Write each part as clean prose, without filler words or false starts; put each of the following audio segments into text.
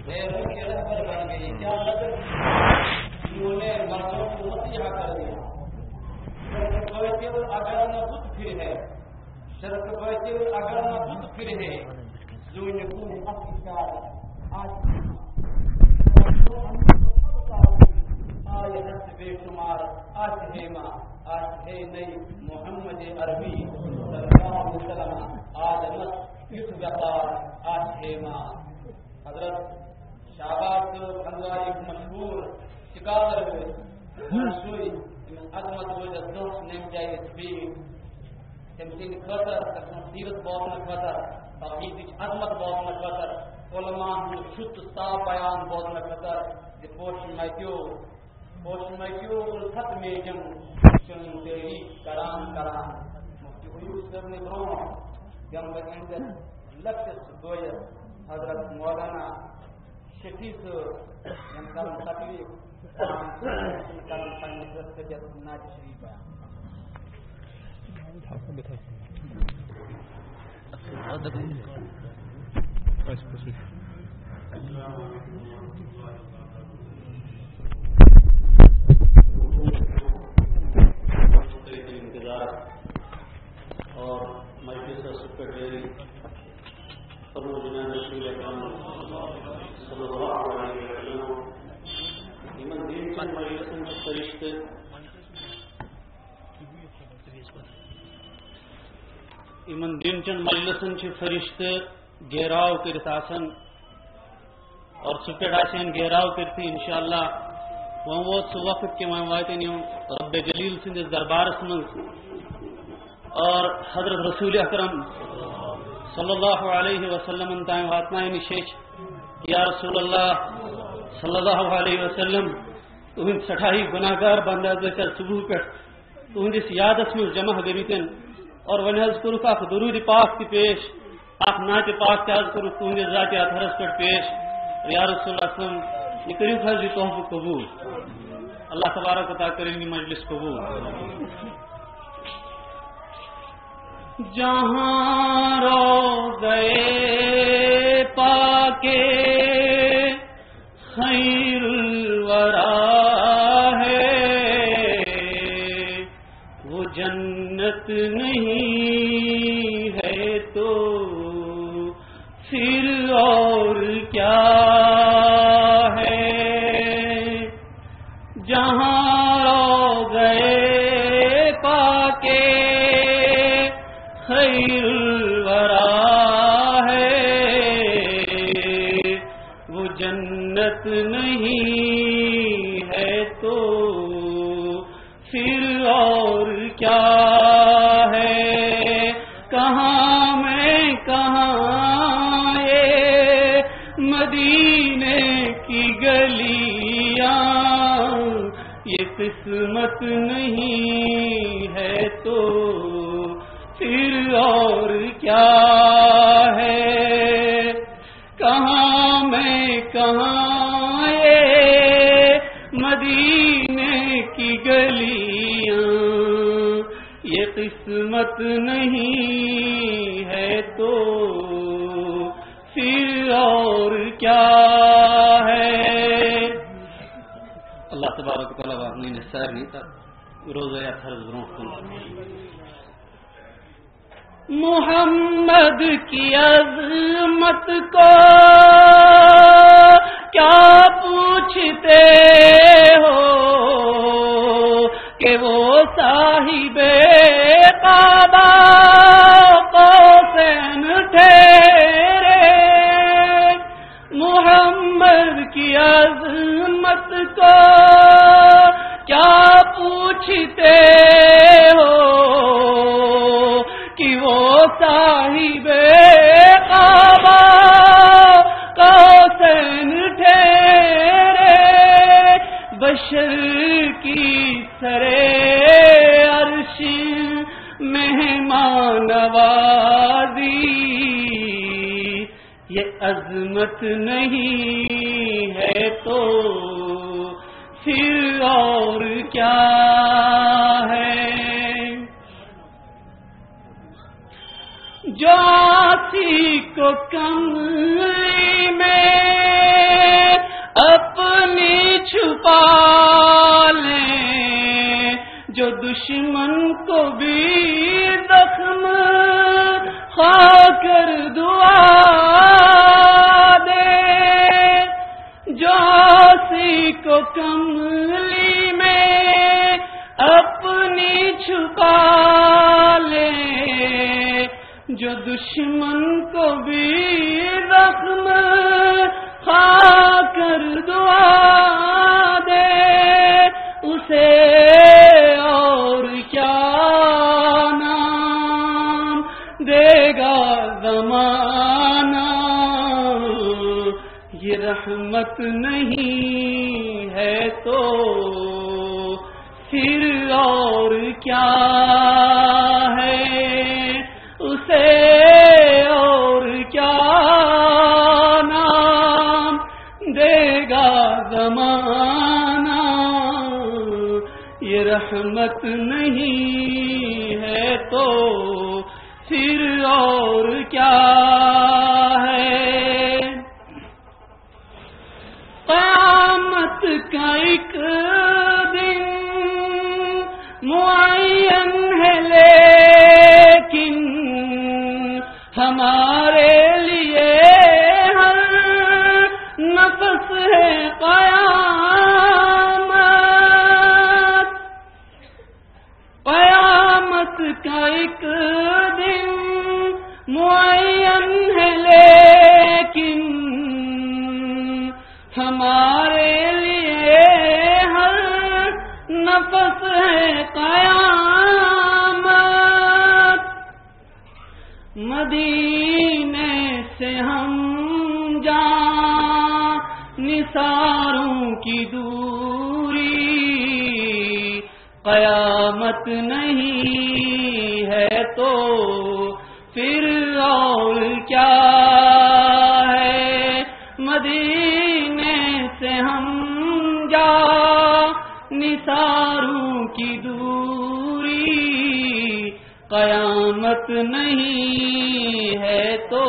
کے رہبر بن گئی. کیا مطلب انہوں نے مردوں کو مسیحا کر دیا. شرک باطل اگر نہ بت پھر ہے, شرک باطل اگر نہ بت پھر ہے, جو نکو افکار آج حد بے شمار آج ہے ماں آج ہے نئی محمد عربی صلی اللہ علیہ وسلم آج مت اس گفار آج ہے ماں. حضرت شہباز خنوا ایک مشہور شکار منصوری عظمت وجہ نیم جائے تبیر تمثيل خطر تفسير بوضن خطر توحيد عظمت بوضن خطر علماء شت صاف بیان بوضن خطر دي پوش ميكيو الختم جم چن تيري کران مفتي حيوس کرنے برو جم بگند لکس دوير حضرت مولانا شفيق ين كلام تقليد كلام فاينس کے ناج شریف ہے. انتظار اور مجلس سیکرٹری جناب رسول اکرم صلی اللہ علیہ وسلم ایمن دین چند مجلسن کے فرشتے ایمن دین چند مجلسن کے فرشتے گیراو کرت آسن اور سپیٹ آسین گیراو کرتی انشاءاللہ وہاں وہ سو وقت کے وہاں وائتیں رب جلیل سندس دربار اسمن اور حضرت رسول اکرم صلی اللہ علیہ وسلم انتائیں واتنائیں نشیش یا رسول اللہ صلی اللہ علیہ وسلم تُہن سٹھائی گناہگار بندہ ذکر صبح پر تُہن جس یاد اسمن جمع گریتن اور ونحض کرو کا درود پاک کی پیش آپ نعت پاک تیاز کرو تُہن جس ذات اطہرس پر پیش یا رسول اللہ صلی اللہ علیہ وسلم یہ قریب خرضی تحفہ قبول اللہ تبارک و تعالی کریں گی مجلس قبول. جہاں روضے پاکے خیر الورا ہے وہ جنت نہیں ہے تو پھر اور کیا ہے. جہاں روضے پاکے خیر الورا ہے وہ جنت نہیں ہے تو پھر اور کیا ہے. کہاں میں کہاں یہ مدینے کی گلیاں یہ قسمت نہیں ہے تو پھر اور کیا ہے. کہاں میں کہاں یہ مدینے کی گلیاں یہ قسمت نہیں ہے تو پھر اور کیا ہے. اللہ تبارک و تعالی واہنی نے سیر نہیں تھا روزہ یا فرض برون محمد کی عظمت کو کیا پوچھتے ہو کہ وہ صاحب قبا قوسین ٹھہرے. محمد کی عظمت کو کیا پوچھتے ہو کہ وہ صاحب قبا قوسین ٹھہرے. بشر کی سرے عرش مہمان نوازی یہ عظمت نہیں ہے تو پھر اور کیا ہے. جو آسی کو کملی میں اپنی چھپا لیں، جو دشمن کو بھی زخم کھا کر دعا دے، جو آسی کو کملی میں اپنی چھپا لے، جو دشمن کو بھی زخم کھا کر دعا دے، اسے اور کیا نام دے گا زمانہ؟ یہ رحمت نہیں ہے تو پھر اور کیا ہے؟ اسے اور کیا نام دے گا زمانہ؟ یہ رحمت نہیں ہے تو پھر اور کیا ہے؟ قیامت کا ایک دن معین ہے لیکن ہمارے لیے ہر نفس ہے قیامت، قیامت کا ایک دن معین ہے لیکن ہمارے لیے ہر نفس ہے قیامت۔ مدینے سے ہم جان نثاروں کی دوری، قیامت نہیں ہے تو پھر اور کیا ہے؟ مدینے سے ہم جا نثاروں کی دوری، قیامت نہیں ہے تو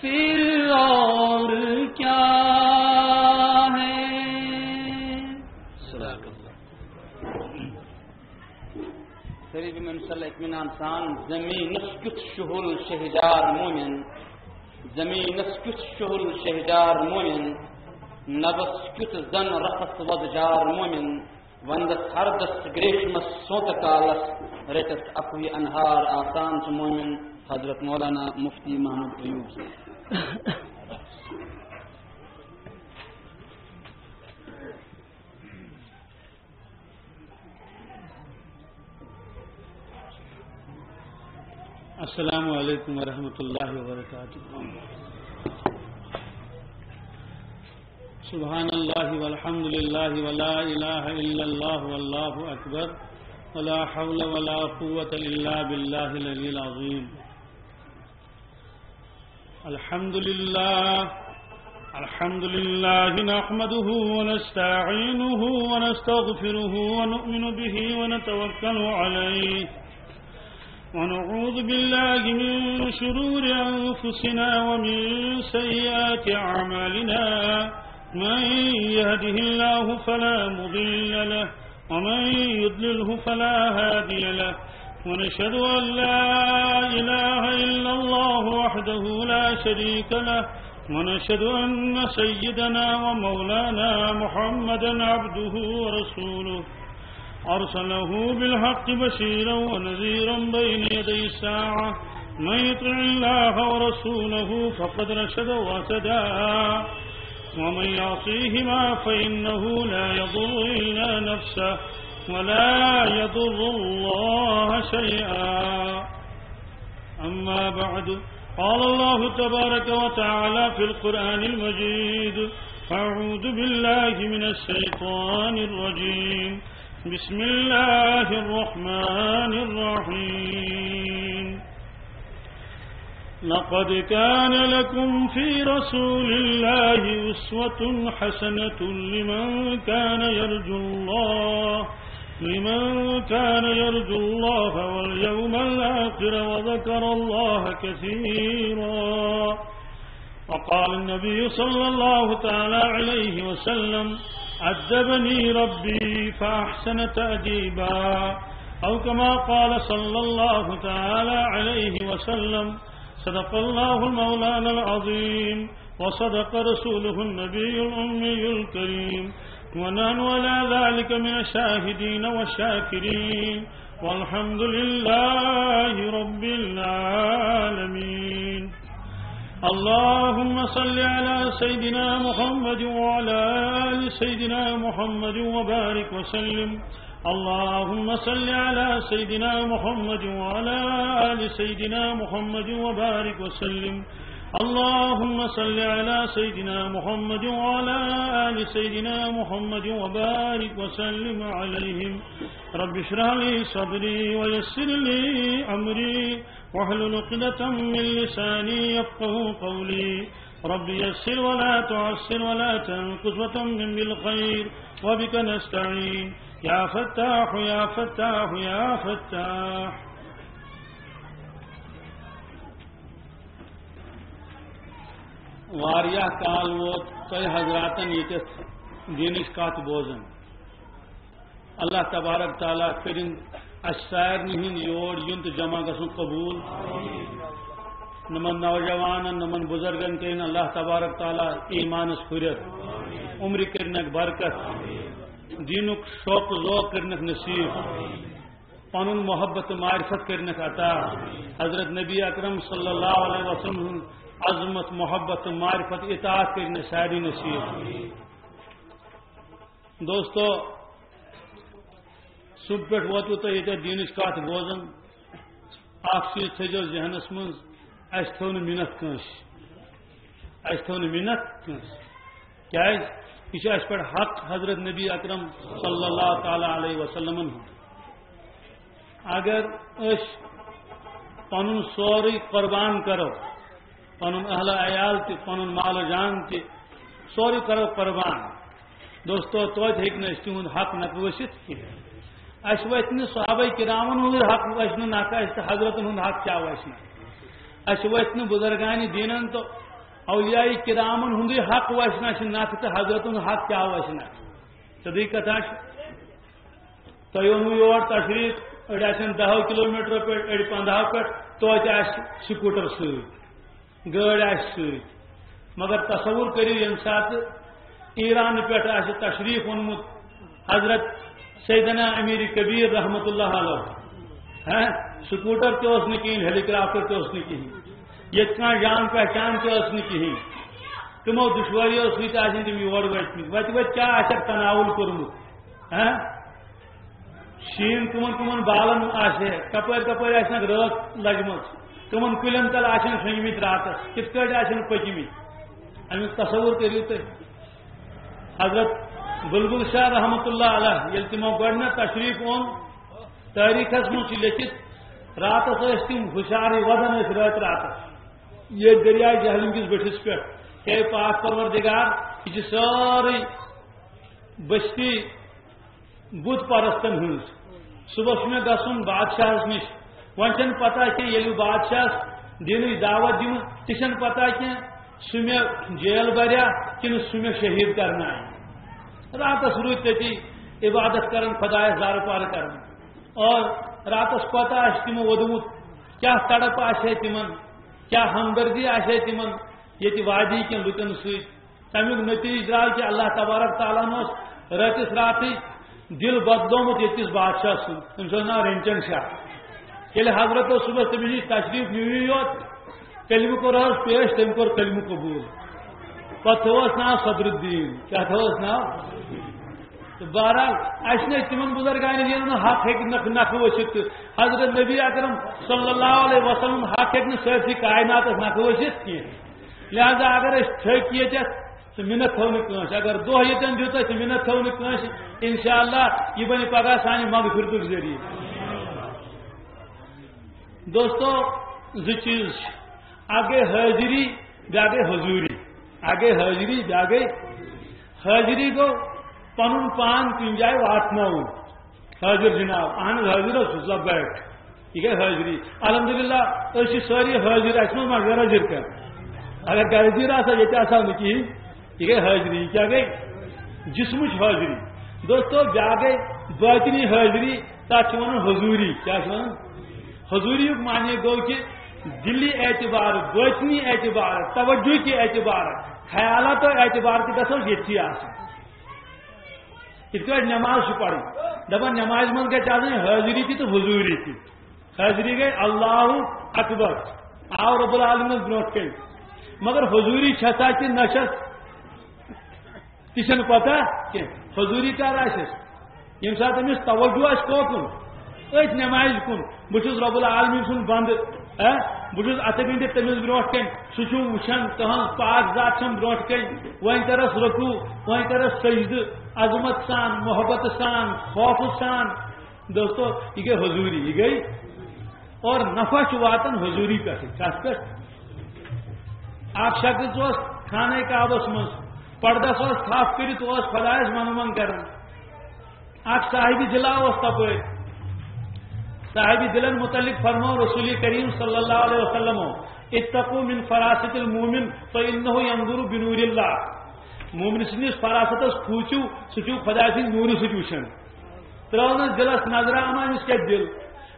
پھر اور کیا ہے؟ قریب من صلی اطمینان سان زمین نسکت شہل شہجار مومن، زمین نسکت شہل شہجار مومن، نبس کت زن رخص وزجار مومن، وندس ہردس گریشمس سوت کالس رٹس اکوی انہار آسان سے مومن۔ حضرت مولانا مفتی محمد ایوب سے۔ السلام علیکم ورحمۃ اللہ وبرکاتہ۔ سبحان اللہ والحمد للہ ولا الہ الا اللہ واللہ اکبر ولا حول ولا قوة الا باللہ العلی العظیم۔ الحمد للہ نحمده ونستعینه ونستغفره ونؤمن به ونتوکل علیہ، ونعوذ بالله من شرور أنفسنا ومن سيئات أعمالنا، من يهده الله فلا مضل له ومن يضلله فلا هادي له، ونشهد أن لا إله إلا الله وحده لا شريك له، ونشهد أن سيدنا ومولانا محمدا عبده ورسوله، أرسله بالحق بشيرا ونذيرا بين يدي الساعة، من يطع الله ورسوله فقد رشد وهدى، ومن يعصيهما فإنه لا يضر إلا نفسه ولا يضر الله شيئا۔ أما بعد، قال الله تبارك وتعالى في القرآن المجيد: أعوذ بالله من الشيطان الرجيم، بسم الله الرحمن الرحيم۔ لقد كان لكم في رسول الله أسوة حسنة لمن كان يرجو الله لمن كان يرجو الله واليوم الآخر وذكر الله كثيرا. وقال النبي صلى الله تعالى عليه وسلم أدبني ربي فأحسن تأديبا، أو كما قال صلى الله تعالى عليه وسلم صدق الله المولانا العظيم وصدق رسوله النبي الأمي الكريم، ونحن على ذلك من الشاهدين والشاكرين، والحمد لله رب العالمين. اللهم صل على سيدنا محمد وعلى آل سيدنا محمد وبارك وسلم. اللهم صل على سيدنا محمد وعلى آل سيدنا محمد وبارك وسلم. اللهم صل على سيدنا محمد وعلى آل سيدنا محمد وبارك وسلم عليهم. رب اشرح لي صدري ويسر لي أمري واحلل عقدة من لساني يفقهوا قولي. رب يسر ولا تعسر ولا تنقص وتمم بالخير وبك نستعين يا فتاح يا فتاح يا فتاح. واریاہ کال ووت تۄہہِ حضراتن ییٚتٮ۪تھ دینٕچ کتھ بوزان. اللہ تبارک تعالیٰ کٔرِن اَسہِ سارنٕے ہُنٛد یور یُن تہٕ جمع گژھُن قبوٗل. نمن نوجوانن نمن بزرگن کٔرِن اللہ تبارک تعالیٰ ایمانس ہُرِتھ، عمرِ کٔرنکھ برکت، دینُک شوق ذوق کٔرنکھ نصیب، پنُن محبت تہٕ معرفت کٔرنکھ عطا. حضرت نبی اکرم صلی اللہ علیہ وسلم ہُنٛد عظمت محبت معرفت اطاعت کرنے ساری نصیب. دوستو صبح پہ ووتو تو یہ دینچ کت بوزان. اخ چیز تھو ذہنس من، اس تھو منت کنس، اس تھو منت کنس کیاز یہ اس پہ حق حضرت نبی اکرم صلی اللہ تعالی علیہ وسلم. اگر اس پن سوری قربان کرو، پن اہل عیال تہ پن مال جان تہ سوری کرو قربان، دوستو توتہ ہیٚکہِ نہٕ أسۍ تِہُنٛد حق نقد ؤسِتھ کینٛہہ. اَسہِ وَتھِ نہٕ صحابہ کرامن ہُنٛد حق وَسہِ نہٕ نکھٕ، اَسہِ تہٕ حضرتن ہُنٛد حق کیٛاہ وَسہِ نہٕ. اَسہِ وَتھِ نہٕ بُزرگانہِ دیٖنن تہٕ اولیاء کرامن ہُنٛدُے حق وَسہِ نہٕ اَسہِ نکھٕ تہٕ حضرتن ہُنٛد حق کیٛاہ وَسہِ نہٕ. سیٚدٕے کتھا چھِ. تۄہہِ اوٚنوٕ یور تشریٖف، أڑۍ آسن 10 کِلومیٖٹرو پٮ۪ٹھ، أڑۍ 15 پٮ۪ٹھ، توتہِ آسہِ سکوٗٹر سۭتۍ، گٲڑۍ آسہِ سۭتۍ. مگر تصور کٔرِو ییٚمہِ ساتہٕ ایران پٮ۪ٹھ آسہِ تشریٖف اوٚنمُت حضرت سیدنا امیر کبیر رحمت اللہ علیہ، سکوٹر تہِ اوس نہٕ کِہیٖنۍ، ہیلی کاپٹر تہِ اوس نہٕ کِہیٖنۍ، ییٚتہِ کانٛہہ جان پہچان تہِ ٲس نہٕ کِہیٖنۍ. تِمو دُشوٲریو سۭتۍ آسن تِم یور وٲتمٕتۍ. وَتہِ کیٛاہ آسٮ۪کھ تناوُل کوٚرمُت، شیٖن کٕمن کٕمن بالن آسہِ، کپٲرۍ کپٲرۍ آسنکھ رٲتھ لجمٕژ، کٕمن کُلٮ۪ن تل آسن شۄنٛگمٕتۍ راتس، کِتھ کٲٹھۍ آسن پٔکمٕتۍ. امیُک تصور کٔرِو تُہۍ. حضرت بلبل شاہ رحمت اللہ علیہ ییٚلہِ تِمو گۄڈٕنیتھ تشریٖف اوٚن، تٲریٖخس منٛز چھُ لیکھِتھ راتس ٲسۍ تِم ہُشارٕے وَدان ٲسۍ رٲتۍ راتس ییٚتہِ دٔریاے جہلم کِس بٔٹھِس پٮ۪ٹھ. ہے پاک پروردگار، یہِ چھِ سٲرٕے بستی بُت پرستن ہٕنٛز. صبحس چھُ مےٚ گژھُن بادشاہس نِش، وۄنۍ چھنہٕ پتہ کینٛہہ ییٚلہِ بہٕ بادشاہس دِنٕچ دعوت دِمہٕ تہِ چھنہٕ پتہ کینٛہہ سُہ مےٚ جیل بریا کِنہٕ سُہ مےٚ شہیٖد کرنایہِ. راتس روٗدۍ تٔتی عبادت کران، خۄدایس زارٕ پارٕ کران، اور راتس کوتاہ آسہِ تِمو ووٚدمُت، کیٛاہ تڑپ آسہِ ہے تِمن، کیٛاہ ہمدردی آسہِ ہے تِمن ییٚتہِ وادی کٮ۪ن لُکن سۭتۍ. تمیُک نتیٖجہٕ درٛاو کہِ اللہ تبارک تعالیٰ ہن اوس رٲتِس راتھٕے دل بدلومُت ییٚتہِ کِس بادشاہ سُنٛد. تٔمِس اوس ناو رنچن شاہ. ییٚلہِ حضرت اوس صبحس تٔمِس نِش تشریٖف نِوٕے یوت، کلمہٕ کوٚر حظ پیش، تٔمۍ کوٚر کلمہٕ قبوٗل. پتہٕ تھووس ناو صدر الدیٖن. کیٛاہ تھووس ناو؟ تہٕ بہرحال اَسہِ نہٕ تِمن بُزرگانہِ دیٖنن حق ہیٚکہِ نکھٕ ؤسِتھ تہٕ حضرت نبی اکرم صلی اللہ علیہ وسلم حق ہیٚکہِ نہٕ سٲرسٕے کائناتس نکھٕ ؤسِتھ کینٛہہ. لہذا اگر أسۍ تھٔکۍ ییٚتٮ۪تھ تہٕ مِنت تھو نہٕ کٲنٛسہِ، اگر دۄہ ییٚتٮ۪ن دیُت اَسہِ تہٕ مِنت تھو نہٕ کٲنٛسہِ، انشاءاللہ یہِ بنہِ پگاہ سانہِ مغفرتُک ذٔریعہٕ. دوستو زٕ چیٖز چھِ، اکھ گٔے حٲضری، بیٛاکھ گٔے حضوٗری. اکھ گٔے حٲضری، بیٛاکھ گٔے حٲضری. گوٚو پنُن پان کُنہِ جایہِ واتناوُن، حاضر جناب اہن حاضر لبیک یہ گئی حاضری الحمدللہ اسی ساری حاضر اس میں غیر حاضر کر اگر غیر حاضر یہ آسا نکین یہ گئی حاضری کیا گئی جسمچ حاضری دوستو بیا گئی باطنی حاضری تک ون حضوری کیا حضوری معنی گو کہ دلی اعتبار باطنی اعتبار توجہ کے اعتبار خیالات و اعتبار کے گھو یتھی یہ نماز پڑھ دپان نماز من گھر آسان حاضری تھی تو حضوری تھی حاضری گئی اللہ اکبر آو رب العالمین برو کن مگر حضوری چھسا کہ نشس تہ پتہ کی حضوری کر یم سات امس توجہ کوکن ات نماز کن بس رب العالمین سن بند بس اتھ گنڈ تمس برو کن سہ وچان تہن پاک ذات چم برو کن ون کرس رکوع ون کرس سجدہ عظمت سان محبت سان خوف سان دوستو یہ گئی حضوری یہ گئی اور نفع واتن حضوری پہ کس پہ اخ شخص خانہ کعبس من پردس تھپ کرت خدائس من کران اخ صاحب دلا تپر صاحب دلن متعلق فرمو رسول کریم صلی اللہ علیہ وسلم اتقوا من فراست المومن فانه ينظر بنور الله مومن سندس فراست کھوچو سچو خدا سند نور سچ وچن ترونس دلس نظر امس کیا دل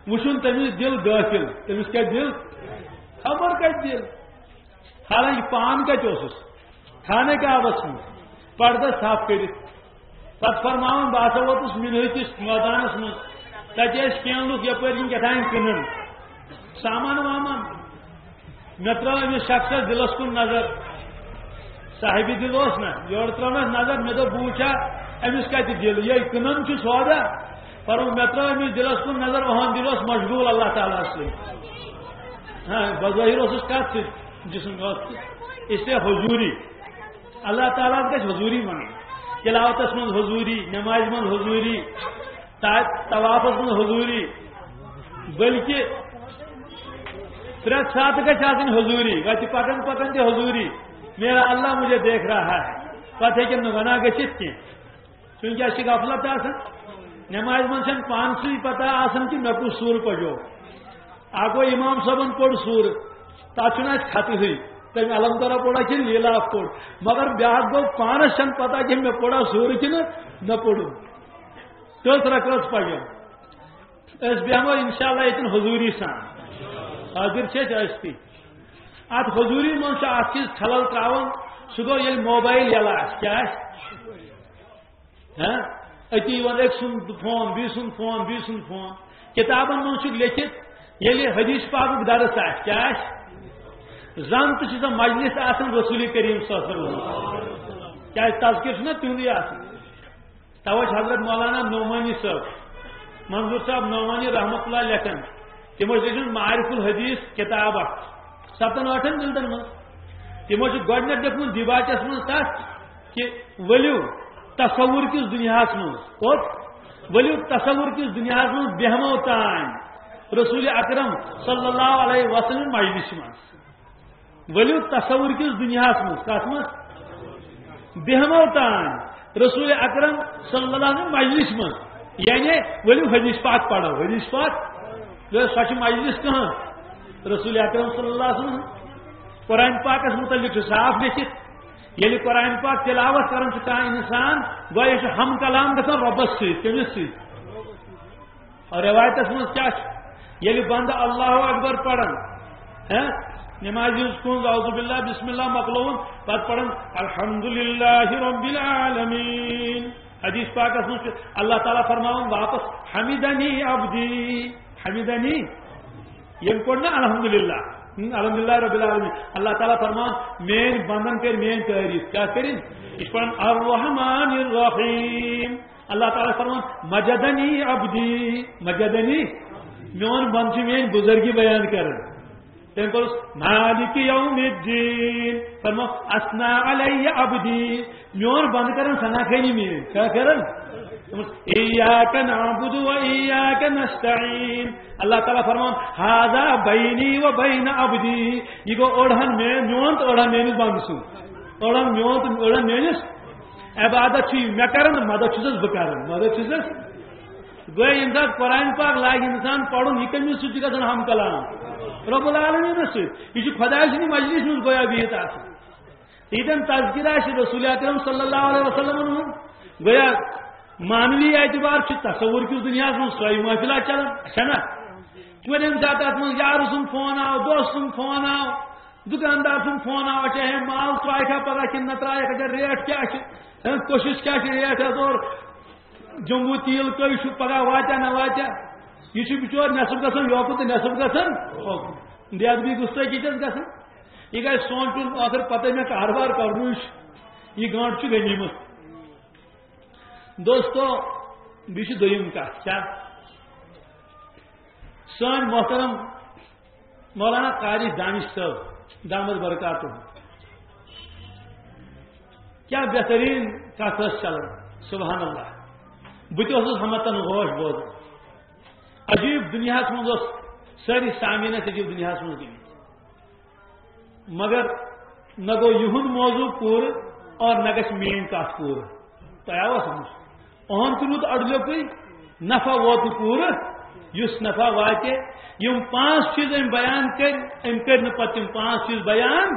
وچن تمس دل غافل تمس کیا دل خبر کت دل حالانکہ پان کتس خانہ کعبس من پردہ تھپ کر پتہ فرماؤن بہت ووتس منہتس میدانس من تتہ کھین لوگ یپر کتان کٕنان سامان وامان مے ترو امس شخصس دلس کن نظر صاحب دل نا یور ترونس نظر مے دپ بوچھا امس کتہ دل یہ کٕنان چھ سودا پر مے ترو امس دلس کن نظر اہن دل مشغول اللہ تعالیٰ سے ہاں بظاہر اس کت جسم اس لیے حضوری اللہ تعالیٰ گھس حضوری من تلاوتس من حضوری نماز من حضوری طوافس من حضوری بلکہ پریت سات گھس آسن حضوری وتہ پکن پکن تہ حضوری میرا اللہ مجھے دیکھ رہا ہے پتہ ہیکن نہ گناہ گژھتھ کی چونکہ اس کی غفلت آسان نماز من چھن پان سی پتہ آسان کہ مے کس سور پڑھو آگو امام صاحبن پوڑ سور تک خط ہوئی تم علم تعالیٰ پوڑا کہ لیلا پوڑ مگر بیاکھ گو پانس چھن پتہ کہ مے پوڑا سور کہ نہ پوڑو تس رکرس پڑھو اس بیہمو انشاءاللہ یتن حضوری سان حاضر چھ تھی ات حضوری من اخ چیز خلل تراون سہ گو یل موبائل یلا کیا اتی ون ایک سن فون بی سن فون بی سن فون کتابن من لکھت یل حدیث پاک درس کیا زن تو مجلس آسان رسول کریم صلی اللہ علیہ وسلم کیا تذکر نا تہندی آسان توجہ حضرت مولانا نعمانی صاحب منظور صاحب نعمانی رحمۃ اللہ لکھن تمو لیکن معارف الحدیث کتاب 7-8 جلدن من تمو گۄڈنیٚتھ دیُتمُت دیباچس من تتھ کہ ؤلِو تصور کس دنیا من کوٚت ؤلِو تصور کس دنیا من بیہمو تان رسول اکرم صلی اللہ علیہ وسلم مجلس من ؤلِو تصور کس دنیا من کت من بیہمو تان رسول اکرم صلی اللہ علیہ وسلم مجلس من یعنی ؤلِو حدیث پاک پڑھو حدیث پاک سو مجلس کہاں رسول اکرم صلی اللہ علیہ وسلم قرآن پاکس متعلق صاف لکھت یل قرآن پاک تلاوت کران کانٛہہ انسان گو یہ ہم کلام گژھان رۄبس سۭتۍ کٔمِس سۭتۍ اور روایتس منٛز کیاہ چھُ ییٚلہِ بندٕ اللہ اکبر پران نماز کن اعوذ باللہ بسم اللہ مکلون پتہ پڑھان الحمدللہ رب العالمین حدیث پاکس منٛز چھُ اللہ تعالیٰ فرماوان واپس حمیدنی عبدی حمیدنی یم پڑھ نا الحمدللہ الحمدللہ رب العالمین اللہ تعالیٰ فرمان مین بندن کر مین تعریف کیا کریں اس پڑھن الرحمن الرحیم اللہ تعالیٰ فرمان مجدنی عبدی مجدنی میون بند سے مین بزرگی بیان کر تم کو مالک یوم الدین فرما اسنا علی عبدی میون بند کرن سنا خیلی مین کیا کرن ایاک نعبد و ایاک نستعین اللہ تعالیٰ فرمان ھذا بینی و بین عبدی یہ گو اوڑھن میں میون تو اوڑھن میانس بند سو اوڑھن میون تو اوڑھن میانس عبادت چھ مے کرن مدد چھس بہ کرن مدد چھس گویا یم سات قرآن پاک لاگ انسان پڑھن یہ کمی سہ گھن ہم کلام رب العالمین یہ خدا سند مجلس مز گویا بہت یتن تذکرہ رسول اکرم صلی اللہ علیہ وسلم گویا مانوی اعتبار تصور کس دنیا من سوئی محفلہ چلان نا وی یم سات ات من یار سن فون آو دوست سن فون آو دکاندار سن فون آو اچھا مال ترائے پگہ کن نہ ترائے اچھا ریٹ کیا کوشش کیا ریٹ اور جموں تیل کئی پگہ واتیا نہ واتیا یہ بچور نصب گھن یوکو تو نصب گھن دیادگی گستاخی چھس گھن یہ گھر سونچن آخر پتہ مے کاروبار کرن یہ گانٹ غنیمت دوستو بیچ دویم کت کیا سن محترم مولانا قاری دانش صاحب دامت برکاتہ کیا بہترین کت چلان سبحان اللہ بت ہمتن غوش بوزان عجیب دنیا مز ساری سامعین عجیب دنیا مز گمت مگر نہ گو یہند موضوع پور اور نہ گھ مین کت پور تہ آوا سمجھ اہم تلوت اڑلوکے نفع ووت پور اس نفع واتہ یم 5 چیز ام بیان کر پتہ 5 چیز بیان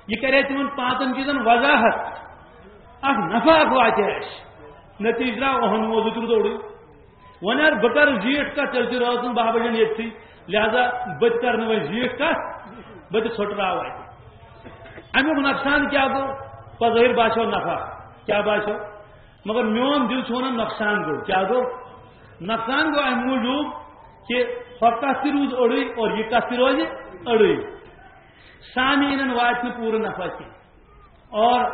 یہ کرے تمن 5 چیزن وضاحت اخ نفع واتہ نتیجہ اہم موضوع تلوت اوڑ ون یار بہ کر زیٹ کت تیل تہ روزن 10 بجن یتھی لہذا بت کر وی زیٹ کت بت ژھٹراو امیک نقصان کیا گو بظاہر باسو نفع کیا باسو مگر میون دل ونان نقصان گو کیا گو نقصان گو ام موجود کہ کت تہ روز اڑی اور یہ کت تہ روز اڑی سامعین وات پور نفع کی اور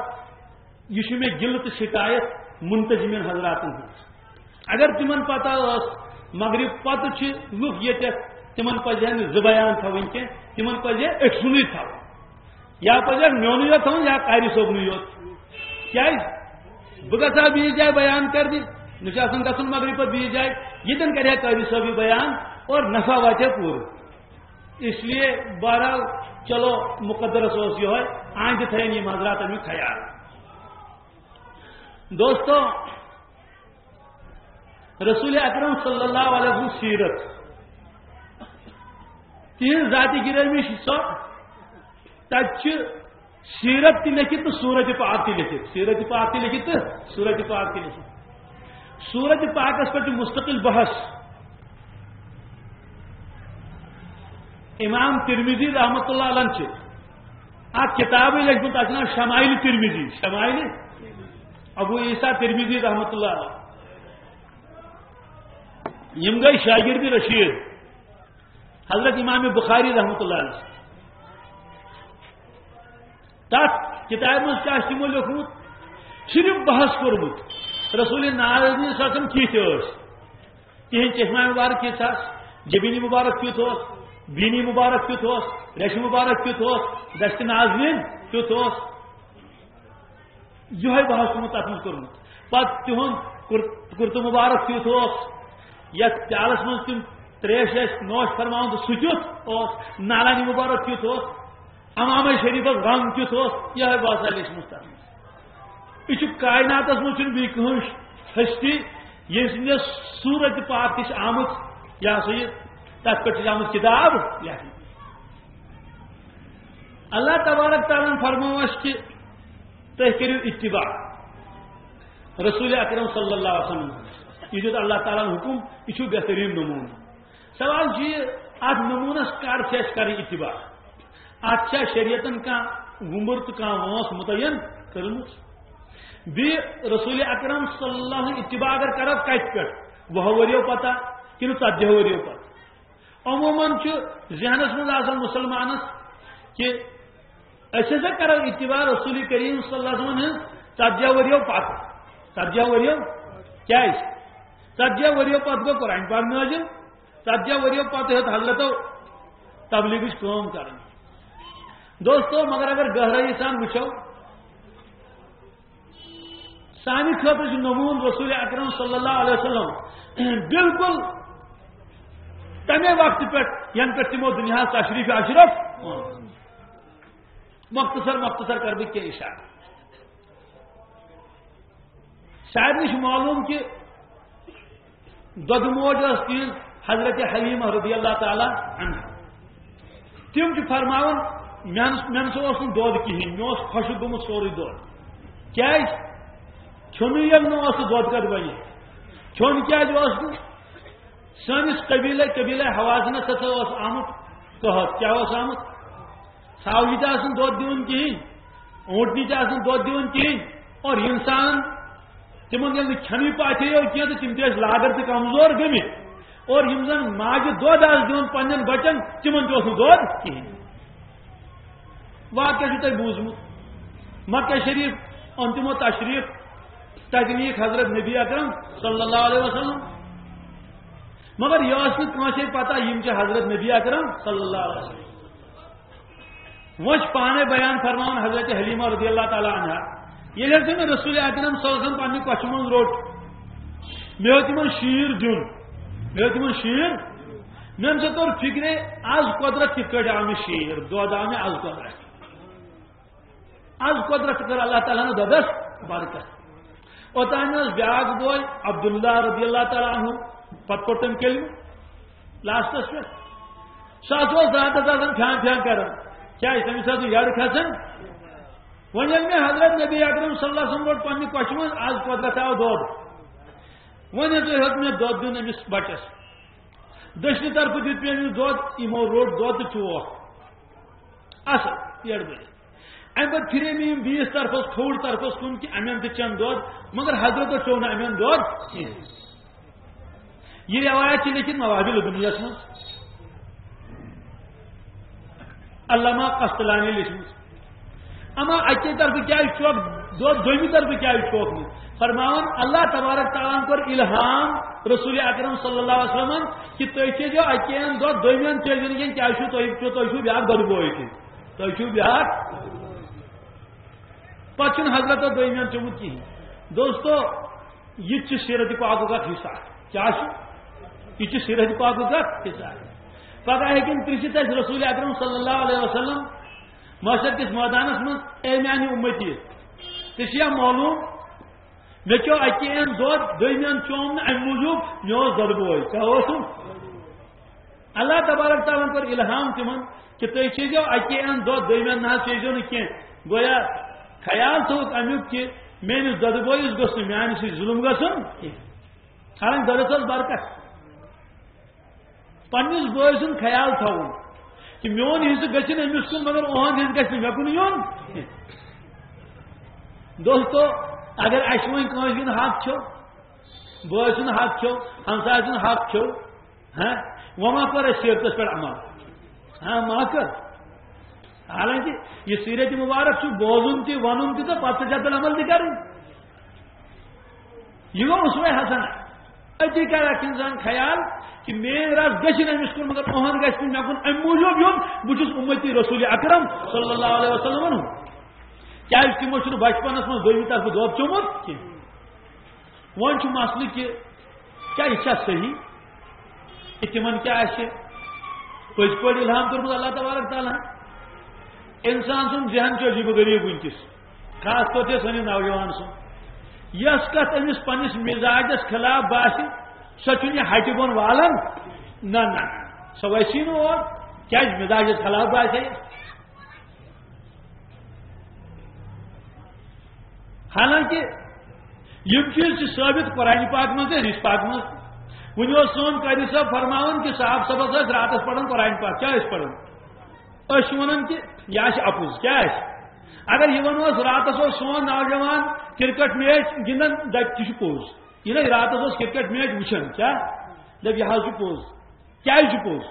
یہ مے گل تو شکایت منتظمین حضراتن اگر تمن پتہ مغرب پتہ لوگ یہ تمن پہ بیان تھوین کی تمن پہ اکسنی تھو یا پہ میون یوت تھو یا قاری صوبن یوت کیا بہ گھا بیس جائے بیان کر دی نشاسن گھن مغرب پہ بیس جائے یہ کرے قاری صوبی بیان اور نفع واتہ پور اس لیے بہرحال چلو مقدرس یہ آئندہ تھین یہ حضرات امیک خیال دوستو رسول اکرم صلی اللہ علیہ وسلم سیرت تہذ ذاتی گرامی سو تب سیرت تہ لکھت تو سورت پاک تہ لکھت سیرت پاک تہ لکھت تو سورت پاک تہ لکھت سورت پاکس پہ مستقل بحث امام ترمذی رحمۃ اللہ علیہ کتاب لکھمت اتھ نام شمائل ترمذی شمائل ابو عیسیٰ ترمذی رحمۃ اللہ علیہ یم گئی شاگرد رشید حضرت امام بخاری رحمۃ اللہ علیہ تک کتاب کیا تمو لیوکھمت صرف بحث کورمت رسول ناظرین صلی اللہ علیہ وسلم کت تہن چشمہ مبارک کت جبینی مبارک کت بینی مبارک کت ریش مبارک کت دست ناظرین کت یہ بحث کورمت تک مز کورمت پتہ تہند کرتہ مبارک کت یت پیالس من تم تریش نوش فرما سہ کت نالانی مبارک کت امام شریف رنگ کت یہ باسا لیچمت یہ کائنات من بی کہن ہستی یم سندس سورت پاک تہ آمت یہ سا یہ تک پہ آمت کتاب لکھن اللہ تبارک تعالیٰ فرموس کہ تھی کرو اتباع رسول اکرم صلی اللہ علیہ وسلم یہ دیت اللہ تعالیٰ حکم یہ بہترین نمون سوال یہ ات نمونس کر کریں اتباع ات شریعتن ومر تو وانس متعین کرمت بی رسول اکرم صلی اللہ علیہ وسلم اتباع اگر کرو کت پہ 20 وریو پتہ کن 40 وریو پتہ عموماً ذہنس من مسلمانس کہ اچھا کرو اتباع رسول کریم صلی اللہ علیہ وسلم 40 وریو پتہ 40 وریو کیا 40 وریو پتہ گو قرآن پاک نازل 40 وریو پتہ حضرت تبلیغ کام کریں دوستو مگر اگر گہرائی سان وچو سانی خاطر نمون رسول اکرم صلی اللہ علیہ وسلم بالکل تمے وقت پہ ین پہ تمو دنیا تشریف اشرف مختصر کر بہ کی اشارہ شاید نش معلوم کہ دود موج تہذ حضرت حلیمہ رضی اللہ تعالی عنہ تم فرماون مین سا دود کہین مے خشک گومت سوری دود کیاز کھن یل دود کت بنی کھن کیاز سنس قبیلہ حوازنس ہسا آمت قحط کیا آمت ژھاوجہ تہ دود دون کہین اونٹنی تہ دود دون کہین اور انسان تمن یل کھن پاتھے کی تو تم تہ لاگر تہ کمزور گمت اور یم زن ماجہ دود دون پنن بچن تمن تہ دود کہین واقعہ تہ بوزمت مکہ شریف ان تمو تشریف تکنیک حضرت نبی اکرم صلی اللہ علیہ وسلم مگر یہ پتہ یم حضرت نبی اکرم صلی اللہ علیہ وسلم وش پانے بیان فرمان حضرت حلیمہ رضی اللہ تعالی عنہ یہ میں رسول اکرم صلی اللہ علیہ وسلم پنہ کچھ من روٹ مے تمن شیر دن مے شیر مے طور فکرے آز قدرت کت پہ آو شیر دود آو آز قدرت کر اللہ تعالیٰ نے دودس برکت اوتان بیاکھ بوے عبداللہ رضی اللہ تعالیٰ عنہ پتہ کوٚر تٔمۍ کلمہ لاسٹس پہ سہ راتس آسان پھیان پھیان کر کیا تمس یڑ کھسان وۄنۍ ییٚلہِ مےٚ حضرت نبی اکرم صلی اللہ علیہ وسلم روٹ پنہ کۄچھہِ منٛز آز قدرت آو دۄد وۄنۍ ہیوٚت مےٚ دۄد دیُن أمِس بچس دٔچھنہِ طرفہٕ دیُت مےٚ أمِس دۄد یِمو روٚٹ دۄد تہٕ چوکھ اصل یڑ بٔرِتھ امہ پتہ پھرے میں بیس طرفس کھوڑ طرفس کن کہ امن تہ چن دود مگر حضرت چو نا امن دود یہ روایت لیکن موابل دنیا من علامہ قسطلانی لکھمت اما اکی طرف کیا چوک دود دومی طرف کیا چوک میں فرماون اللہ تبارک تعالیٰ کور الہام رسول اکرم صلی اللہ علیہ وسلم کہ تھی جو اکین دود دومین چیزن کیا تھی بیاکھ بدبوئی تھی تھی بیاکھ پتہ حضرت دومین چومت کہین دوستو یہ سیرت پاک کا حصہ کیا یہ سیرت پاک کا حصہ پتہ ہیکن پرچت رسول اکرم صلی اللہ علیہ وسلم معاشر کس میدانس من اے میانی امتی ژےٚ معلوم مے چو اکین دود دومین چوم نا ام موجود مے دودبوئی کیا اللہ تبارک تعالیٰ کور الہام تمن کہ تھی چیزو اکین دود دومین نہ چیزو نا کی گویا خیال تھوک امیک کہ میانس دودبوئس گوس میانہ سی ظلم گھن حالانکہ دودس برکت پنس بوئے سن خیال تھون کہ میون حصہ گھن امس کن مگر اہد حصہ گھن مے کن یون دوستو اگر اس ون کنس دن حق چھو بوئے سن حق چھو ہمسائے سن حق چھو ہاں وہ ما کر سیرتس پہ عمل ہاں ما کر حالانکہ یہ سیرت مبارک بوزن تہ ون تہ تو پتہ جتن عمل تہ کر یہ گو اسوے حسن اتی کر انسان خیال کہ مین رس گھن امس کن مگر اہن گھن مے کن ام موجود یون بہت امتی رسول اکرم صلی اللہ علیہ وسلم کیا تمو بچپنس من دومی طرف دود چومت کی ون مسئلہ کہ کیا یہ صحیح کہ تمن کیا پز پہ الہام کورمت اللہ تبارک تعالیٰ انسان سن ذہن چھ عجیب و غریب ونکس خاص طور سے سنی نوجوان سن یس کت امس پنس مزاجس خلاف باس سہ ہٹہ بن والن نہ سہ ویسی نور کیا مزاجس خلاف باسے حالانکہ یم چیز ثابت قرآن پاک من حدیث پاک من ون سون قاری صاحب فرماون کہ صاحب صبح راتس پڑھن قرآن پاک کیا پڑھن ونان کہ یہ اپوز کیا اگر یہ ونوس راتس سون نوجوان کرکٹ میچ گندن دپ تہ پوز یہ راتس کرکٹ میچ وچھان کیا دپ یہ پوز کیا پوز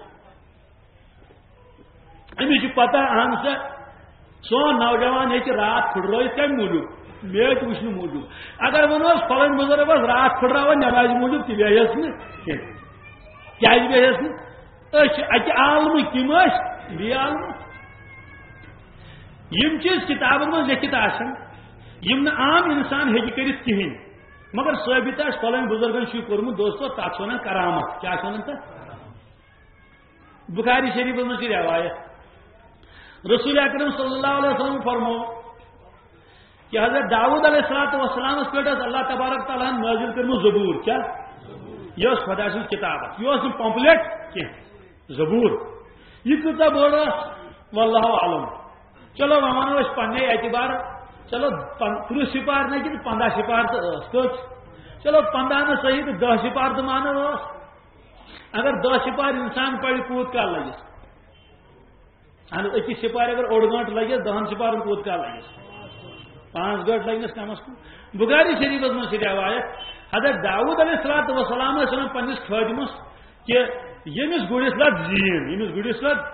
امس پتہ اہم سا سون نوجوان یہ رات پھٹرائت کم موجود میچ وچھنے موجود اگر ونوس فلن بزرگ رات پھٹراون نماز موجود تہ بیس کیا بیس اکہ عالم کم بی عالم یم چیز کتابن من لکھت یم نہ عام انسان ہیکہ کرت کہین مگر ثابت فلن بزرگن چھ کورمت دوستو تک ونان کرامت کیا ونان تک بخاری شریف من روایت رسول اکرم صلی اللہ علیہ وسلم فرمو کہ حضرت داؤد علیہ السلام پہ اللہ تبارک تعالیٰ نازل کرم زبور کیا یہ خدا سن کتاب یہ پمپلیٹ کی زبور یہ کتا بڑ واللہ عالم چلو ونو پنے اعتبار چلو 30 سپار نہ کہ 15 سپار تو چلو 15 نہ صحیح تو 10 سپار تو مانو اگر 10 سپار انسان پڑھ کوت کال لگس اکس سپار اگر اوڑ گنٹ لگس 10 سپار کوت کال لگس 5 گنٹ لگنس کم از کم بخاری شریف من روایت حضرت داؤد علیہ السلام پنس خادمس کہ یمس گڑس لد زین یمس گڑس لد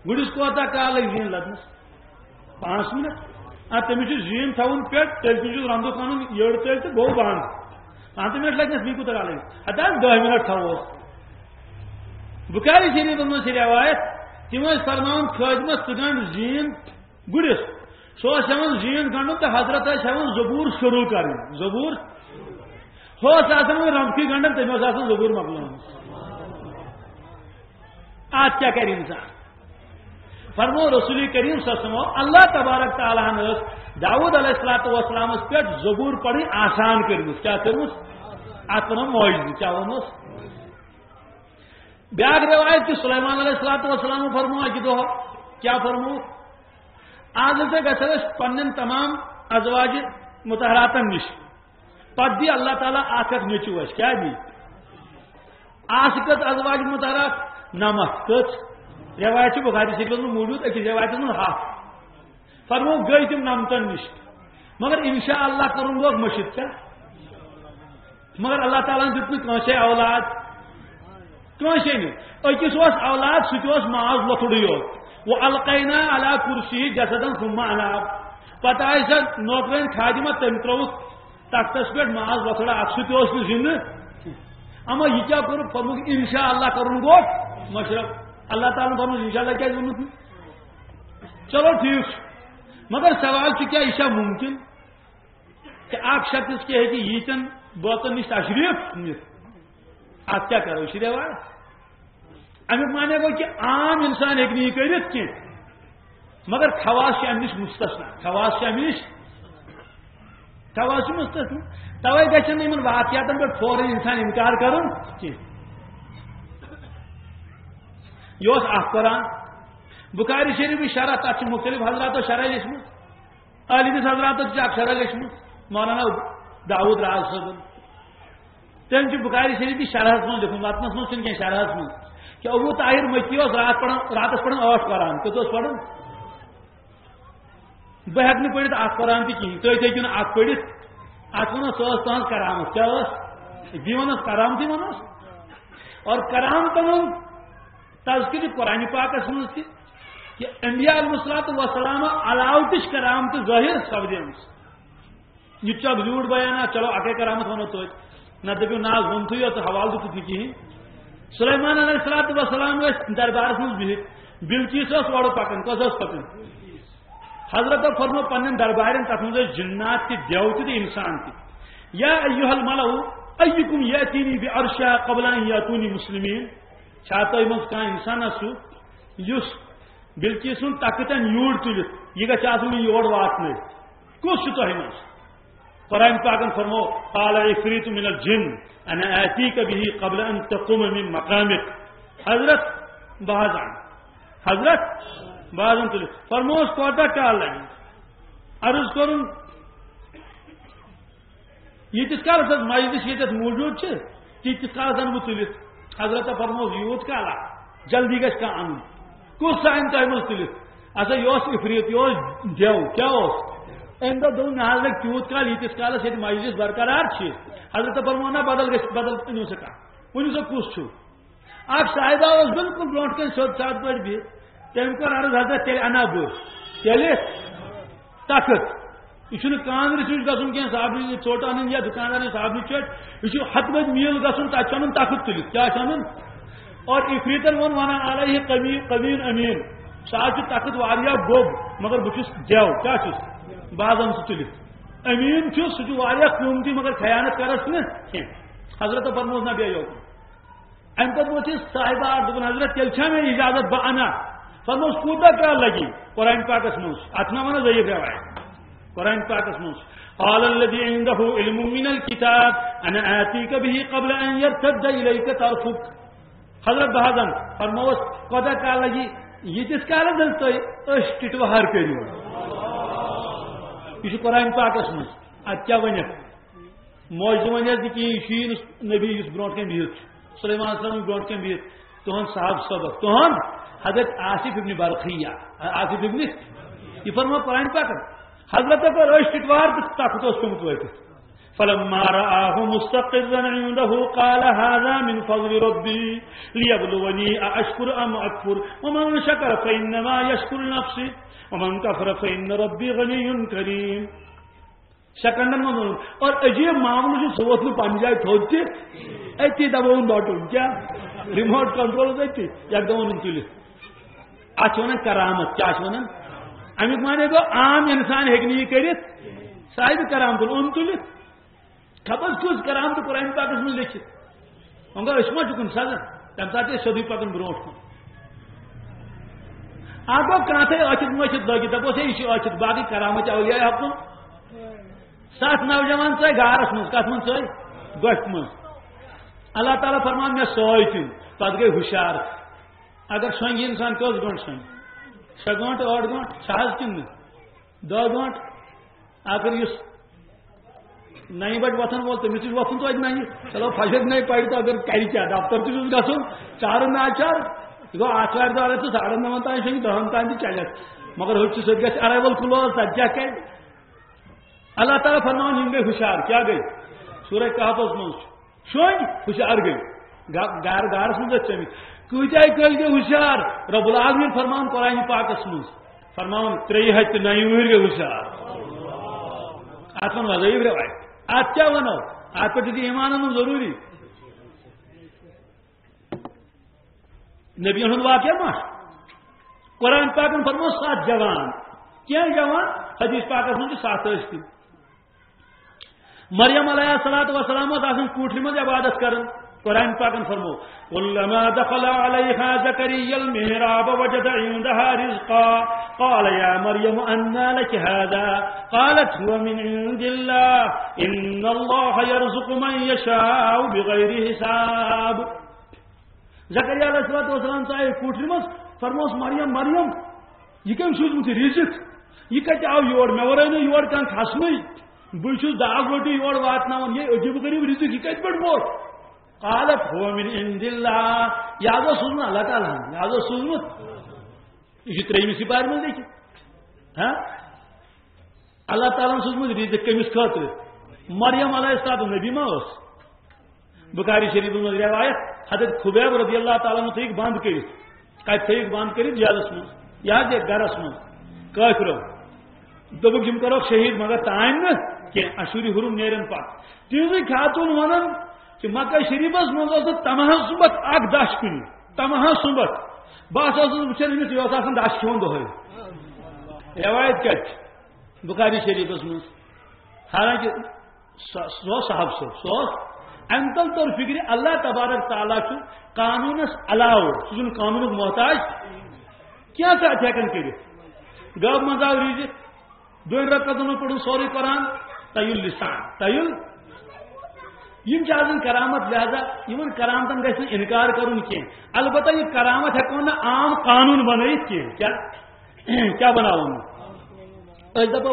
گڑس کوتا کال لگ زین لدنس 5 منٹ تمس زین تھون پہ تیل تم رند کھن یڑ تیل تو گو بند 5 منٹ لگنس بی کوتا کال لگ ہتا 10 منٹ تھوس بخاری شریف من روایت تم فرمان خادمس ثہ گنڈ زین گڑس سو زین گنڈن تو حضرت زبور شروع کریں زبور رمکی گنڈن تم زبور مکلان آج کیا کرے انسان فرمو رسول کریم صلی اللہ علیہ وسلم اللہ تبارک تعالیٰ نے داؤد علیہ السلام پہ زبور پڑھی آسان کرمس کیا کرمس ات ون معجزہ کیا ونس بیاکھ روایت کہ سلیمان علیہ السلام فرمو اکہ دہ کیا فرمو آج سے گھس پن تمام ازواج متحراتن نش پتہ دی اللہ تعالیٰ اکھ نیچو اس کیا دی آسکت ازواج متحرات نمت کت روایت بخاری شریف میں موجود اکس روایت من ہاتھ فرمو گئی تم نمتن نش مگر انشاء اللہ کروں گو مشد کیا مگر اللہ تعالیٰ نے دیت کنسے اولاد کنسے نہیں اکس اولاد سہ ماز لتھڑ یوت وہ القینا علی کرسی جسدن ثم اناب پتہ آئی سر نوکرین خادمہ تم تروک تختس پہ ماز لتھڑا اک سہ زند اما یہ کیا کرو فرمو انشاء اللہ کروں گو مشرف اللہ تعالیٰ فرمو انشاء اللہ کیا ضرورت چلو ٹھیک مگر سوال کیا یہ ممکن کہ اک شخص کے ہے کہ یتن بوتن نش تشریف ات کیا کرو یہ روایت امیک مانے گو کہ عام انسان ہیک نہیں کرت کی مگر خواص ام نش مستثنا خواص ام نش خواص مستثنا توے گھن ان واقعاتن پہ فوراً انسان انکار کرن کی یہ قرآن بخاری شریف شرح تک مختلف حضرات شرح لیچمت عالمس حضرات شرح لیچمت مولانا داؤد راز صاحب تم بخاری شریف کی شرح من لکھن متنس من کی شرح من کہ ابو طاہر مکی رات پڑھان 8 قرآن کت پڑھن بہ ہیک پڑھت اخ قرآن تہ کہین تھی ہیکو نا اخ پڑھت ات ون سہ تہذ کرامت کیا بی ونس کرامتی ونس اور کرامتن تذکر قرآن پاکس من کہ انبیاء علیہ السلام علاوہ تش کرامت ظاہر سپدیم یہ چھ جھوٹ بیان چلو اکے کرامت ونو تو نہ دپو ناز ونتھے یوت حوالہ دت کہین سلیمان علیہ السلام دربارس من بہت بلکیس وڑ پکان کس پکان حضرت فرمو پن دربارن تک من جنات تہ دیو تہ انسان تہ یا ایھا الملأ ایکم یاتینی بعرشا قبل ان یاتونی مسلمین چھاتا من کان انسان سو یس بلکیس تکتن یور تلت یہ گھس آسن یور واتن کس تہ من قرآن پاکن فرمو قال عفریت من الجن انا آتیک به قبل ان تقوم من مقامک حضرت بازن تل فرموس کوتا کال لگی عرض کرن یہ کال مجلس یہ موجود تیس کالس ان تلت حضرت فرموس یوت کالا جلدی گھس کھانا ان کس سائن تہ من تلت اچھا یہ عفریت یہ دیو کیا ام دہ دون نہ لگ تیوت کال یتس کالس یہ مجلس برقرار حضرت فرمونا بدل انو سا ونو سا کس اخ صاحبہ بالکل برونٹ کن سیود سات پہ بہت تم کور عرض حضرت تیل انا بہ تیل تخت یہ کاندر نش گھن کی صاحب ژوٹ ان یا دکاندار صاحب چٹ یہ ہتھ میل گھن تک ان تخت تلت کیا ان اور عفریتن ون ونان علیہ قوین امین سہ تخت واریاہ گوب مگر بہس دیو کیا بازن سہ تلت امین سہ قیمتی مگر خیانت کرس نا حضرت فرموس نہ بیو ام پہ ووت صاحبہ دپن حضرت تیل چھا مے اجازت بہ انا فرموس کوتا کال لگی قرآن پاکس من ات نا ون ضعیف روایت قرآن پاکس من قال الذي عنده علم من الكتاب انا آتيك به قبل ان يرتد اليك طرفك. حضرت بہادن فرموس کوتاہ کال لگی یتس کالس تھی ٹٹوہر کرو یہ قرآن پاکس من ات کیا ون موجود ون کہ یہ نبی اس برونٹ کن بہت سلیمان علیہ السلام برونٹ کن بہت تہن صاحب صبح تہن حضرت آصف ابن برقیہ آصف ابن یہ فرمو قرآن پاک حضرت کو ٹٹوہر تخت گومت وتھ. فلما رآه مستقرا عنده قال هذا من فضل ربي ليبلوني أأشكر أم أكفر ومن شكر فإنما يشكر نفسه ومن كفر فإن ربي غني كريم. سیکنڈن من اور عجیب معاملہ سے سوت میں پانی جائے تھوڑتے ایتی دباؤن باٹون کیا ریموٹ کنٹرول دیتی یک دون تلی آچونا کرامت کیا آچونا امیت مانے کو عام انسان ہیکنی کریت صاحب کرامت ان تلی خبر کس کرامت قرآن پاکس من لکھت انگا اسما چکن سزا تم ساتھ سدی پکن بروٹ کن آگو کانتے آچت موچت لگی دبو سے اسی آچت باقی کرامت اولیاء حقن سات نوجوان سے گارس من کت من سے گوشت من اللہ تعالیٰ فرمان میں سوئی تین پت گئی ہوشیار اگر سنگی انسان کس گھنٹ سنگ 6 گھنٹ 8 گھنٹ سہز کن 2 گھنٹ اگر اس 9 بج وتھن وول تمس وتھن تو نہیں چلو فجر نہیں پڑی تو اگر کری کیا دفتر تس گھن 4 آچار گو آچار دار تو 9:30 تان 10 تان چلت مگر ہچ سر گھر ارائیول کلوز تجا کہ اللہ تعالیٰ فرمان ہم گئی ہوشیار کیا گئی سورہ کہفس من شونگ ہوشیار گئی گار گارس من چمت کتائی کل گئی ہوشیار رب العالمین فرمان قرآن پاکس من فرمان 3 ہتھ 9 وہر گئی ہوشیار ات من وضعیف روایت ات کیا ونو ات پہ ایمان ان ضروری نبی ہند واقعہ ما قرآن پاکن فرمو 7 جوان کیا جوان حدیث پاکس من 7 اشتی مریم علیہ السلام آسان کوٹری من عبادت کرن قرآن پاکن فرمو كلما دخل عليها زكريا المحراب وجد عندها رزقا قال يا مريم أنى لك هذا قالت هو من عند الله إن الله يرزق من يشاء بغير حساب. زكريا علیہ السلام سے کوٹری من فرموس مریم یہ کم سوزمت رزق یہ کتہ آو یور مے ورے نہ یور کان کھسنی بہت داغ روٹی یور واتناون یہ عجیب غریب رزق یہ کت پہ ووت قالت هو من عند الله یادو سوزنا اللہ تعالیٰ یادو سوزمت یہ 3 سپار میں دیکھیں ہاں اللہ تعالیٰ سوزمت رزق کمس خاطر مریم علیہ السلام نبی ما اس بخاری شریف میں روایت حضرت خبیب رضی اللہ تعالیٰ نے تھیک بند کرت کت تھیک بند کرت جالس من یاد گرس من کافرو دبک جم کرو شہید مگر تائم نا کہ اشوری حرم نیرن پاک تیزی خاتون ونن کہ مکہ شریفس من تمہا صبح اک دش کن تمہا صبح بس وچان امس یہ دش کھون دہے روایت کت بخاری شریفس من حالانکہ سو صاحب سو ام تل طور فکر اللہ تبارک تعالیٰ قانونس علاوہ سہ قانون محتاج کیا ہیکن کر گب مز آو ریز 2 رکعتن پڑھ سوری قرآن تیل لسان تیل یم آزن کرامت لہذا ان کرامتن گھس انکار کرن کی البتہ یہ کرامت ہیکو نا عام قانون بنائت کی کیا بناو دپو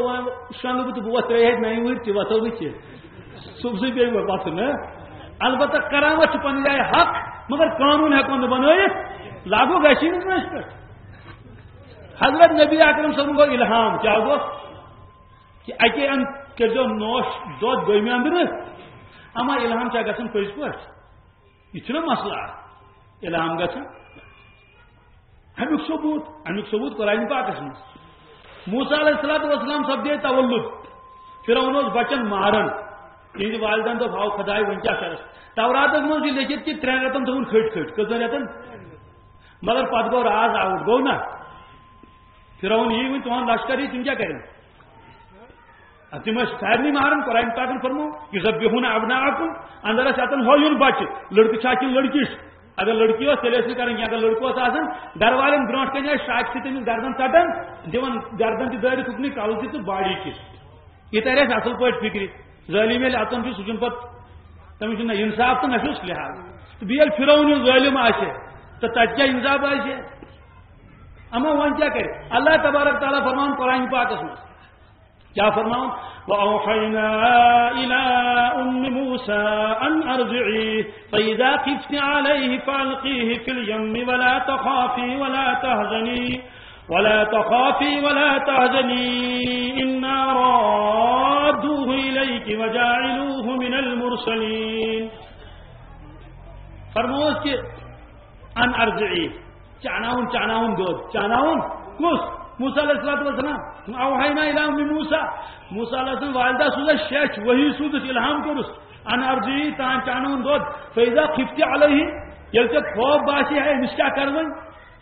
شنگ بت بہ 3 9 وہر تہ وتھو بہ صبح سے بیس وت نا البتہ کرامت پن جائے حق مگر قانون ہیکو نا بنائت لاگو گھسی نا اس پہ حضرت نبی اکرم صلی اللہ علیہ وسلم کو الہام کیا گو کہ اکے ان کرو نوش دود دومی اندر اما الہام چاہ گھن پز پہ یہ مسئلہ الہام گھن امیک ثبوت قرآن پاکس من موسیٰ علیہ السلام سپدے تولد فرعون بچن مارن تہذ والدین دپ ہاؤ خدائے ون کیا کرس توراتس من لکھت کہ 3 رتن تمن کھٹ کتن رتن مگر پتہ گو راز آؤٹ گو نا فرعون یہ ون تمہن لشکر تم کیا کریں تم سارے مارن قرآن پاکن فرمو کہ ذبحون ابناءکم اندر اتن ہو بچہ لڑکہ کن لڑکی اگر لڑکی تیل کریں اگر لڑکو گھر والن برو کن شاک سے تمہیں گردن ٹٹان دان گردن تہ دٲرِتھ اُکنٕے کلہٕ تہِ تہٕ باڈی تہِ یہ تر اصل پہ فکر ظالم یل اچان سہ پہ تمس نہ انصاف تو نہ لحاظ تو بیل فرعون ظالم آسے تو تت کیا انصاف آسے اما ون کیا کرے اللہ تبارک تعالیٰ فرمان قرآن پاکس میں کیا فرماؤں وَأَوْحَيْنَا إِلَىٰ أُمِّ مُوسَىٰ أَنْ أَرْجِعِيهِ فَإِذَا خِفْتِ عَلَيْهِ فَأَلْقِيهِ فِي الْيَمِّ وَلَا تَخَافِي وَلَا تَحْزَنِي إِنَّا رَادُّوهُ إِلَيْكِ وَجَاعِلُوهُ مِنَ الْمُرْسَلِينَ فرموس کہ ان ارجعی چاناون دود چاناون کس موسیٰ علیہ السلام اوحینا الی ام موسیٰ موسیٰ علیہ السلام والدہ سوزا شیچ وہی سودس الہام کرس ان ارجعی تان چاناون دود فیضا خفتی علیہ یلچہ خوف باسی ہے مشکا کرون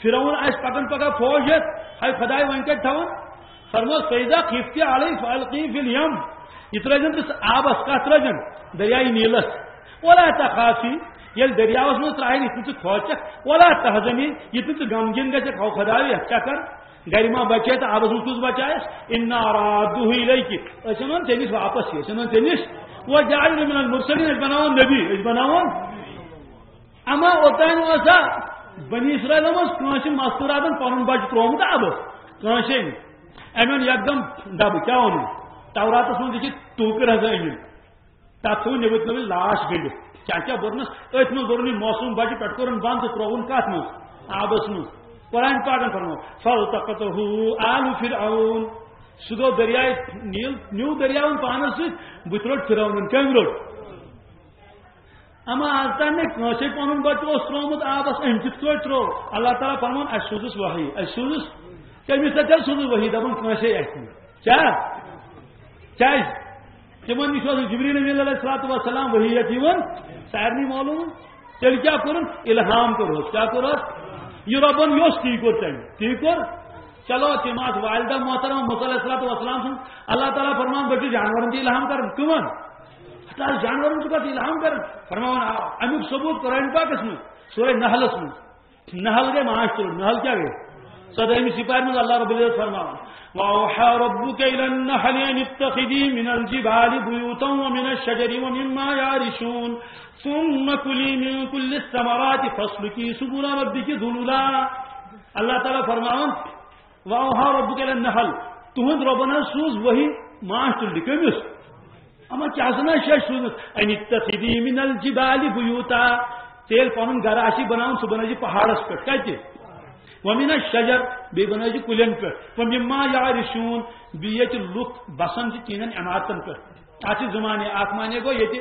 فرعون آس پکن پکا فوج ہے خدای ونکت تھون فرموس فیضا خفتی علیہ فالقی فی الیم یہ ترجن تس آبس کا ترجن دریائی نیلس ولا تخافی یل دریاوس من تراہن یہ کھوچک ولا تحزنی یہ غمگین گھے کھو خدای کیا کر گھر ما بچے تو آبس کس بچائس انا رادوہ الیک اسن تمس واپس یہ اسن تمس وہ جعل من المرسلین اس بناون نبی اس بناون اما اوتان وسا بنی اسرائیل مس کانش مستوراتن پنن بچ ترومت آبس کانش امن یکدم دب کیا ون توراتس من دیکھ توکر ہزا ان تک نبت نبی لاش گنڈ کیا برنس ات من برن موسم بچہ پہ کورن بند تو ترون کت مز آبس مز قرآن پاکن فرمو فالتقطه آل فرعون سہ گو دریائے نیل نیو دریاون پانس ست بت روٹ فرعون کم روٹ اما آز تان کنسے پن بچہ ترومت آبس ام کت پہ ترو اللہ تعالیٰ فرمان اس سوزس وحی اس سوزس کمس تل سوز وحی دپن کنسے کیا تمن نش جبریل امین علیہ السلام وحیت سارے معلوم تیل کیا کور الہام کورس کیا کورس یہ ربن یوس تی کور تم تی کور چلو تم آت والدہ محترمہ موسیٰ علیہ السلام سن اللہ تعالیٰ فرمان بچے جانورن تی الہام کر کمن جانورن چکا الہام کر فرمان امیک ثبوت قرآن پاکس میں سورہ نحلس میں نحل گئے معاش نحل کیا گئے صدہمی سپاہی میں اللہ رب العزت فرمان وَأَوْحَى رَبُّكَ إِلَى النَّحْلِ أَنِ اتَّخِذِي مِنَ الْجِبَالِ بُيُوتًا وَمِنَ الشَّجَرِ وَمِمَّا يَعْرِشُونَ ثُمَّ كُلِي مِن كُلِّ الثَّمَرَاتِ فَاسْلُكِي سُبُلَ رَبِّكِ ذُلُلًا اللہ تعالیٰ فرمان وَأَوْحَى رَبُّكَ إِلَى النَّحْلِ تُہُنٛد ربنا سوز وہی ماش تُلدِ کٔمِس اما کیا سنا شش سوز أَنِ اتَّخِذِي مِنَ الْجِبَالِ بُيُوتًا تیل پنُن گھر آسی بناون سُہ بنٲیزِ پہاڑس پٮ۪ٹھ کتہِ وَمِنَ الشَّجَرِ بیٚیہِ بنٲیزِ کُلٮ۪ن پٮ۪ٹھ وَمِمَّا يَعْرِشُونَ بیٚیہِ ییٚتہِ لُکھ بسان چھِ تِہنٛدٮ۪ن عمارتن پٮ۪ٹھ اتھ چھِ زٕ معنے اکھ معنے گوٚو ییٚتہِ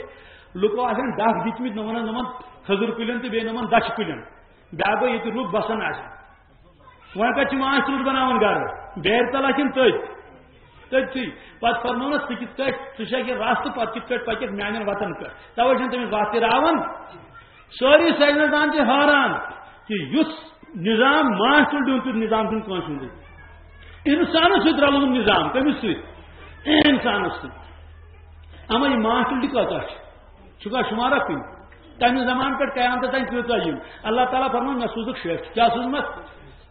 لُکو آسان ڈکھ دِتمٕتۍ نمن کھٔزٕر کُلٮ۪ن تہٕ بیٚیہِ نمن دچھِ کُلٮ۪ن بیٛاکھ گوٚو ییٚتہِ لُکھ بسان آسان وۄنۍ کتہِ چھِ ماچھ تُلُر بناوان گرٕ بیرِ تل آسن تٔتھی پتہٕ فرمونس ژٕ کِتھ کٲٹھۍ ژٕ چھکھ یہِ رستہٕ پتہٕ کِتھ کٲٹھۍ پککھ میانٮ۪ن وتن پٮ۪ٹھ توے چھنہٕ تٔمِس وتھ تہِ راوان سٲری ساینسدان چھِ حٲران کہ یُس نظام ماچھ تُل دیُن تیُتھ نظام چھُنہٕ کٲنٛسہِ ہُنٛدُے انسانس سۭتۍ رلوُن نظام کٔمِس سۭتۍ انسانس سۭتۍ اما یہِ ماچھ تُلہِ کۭژاہ چھُکا شُمارا کُنہِ تمہِ زمان پٮ۪ٹھ قیامتس تانۍ کۭژاہ یِن اللہ تعالیٰ فرمان مےٚ سوٗزُکھ شیٹھ کیٛاہ سوٗزمَس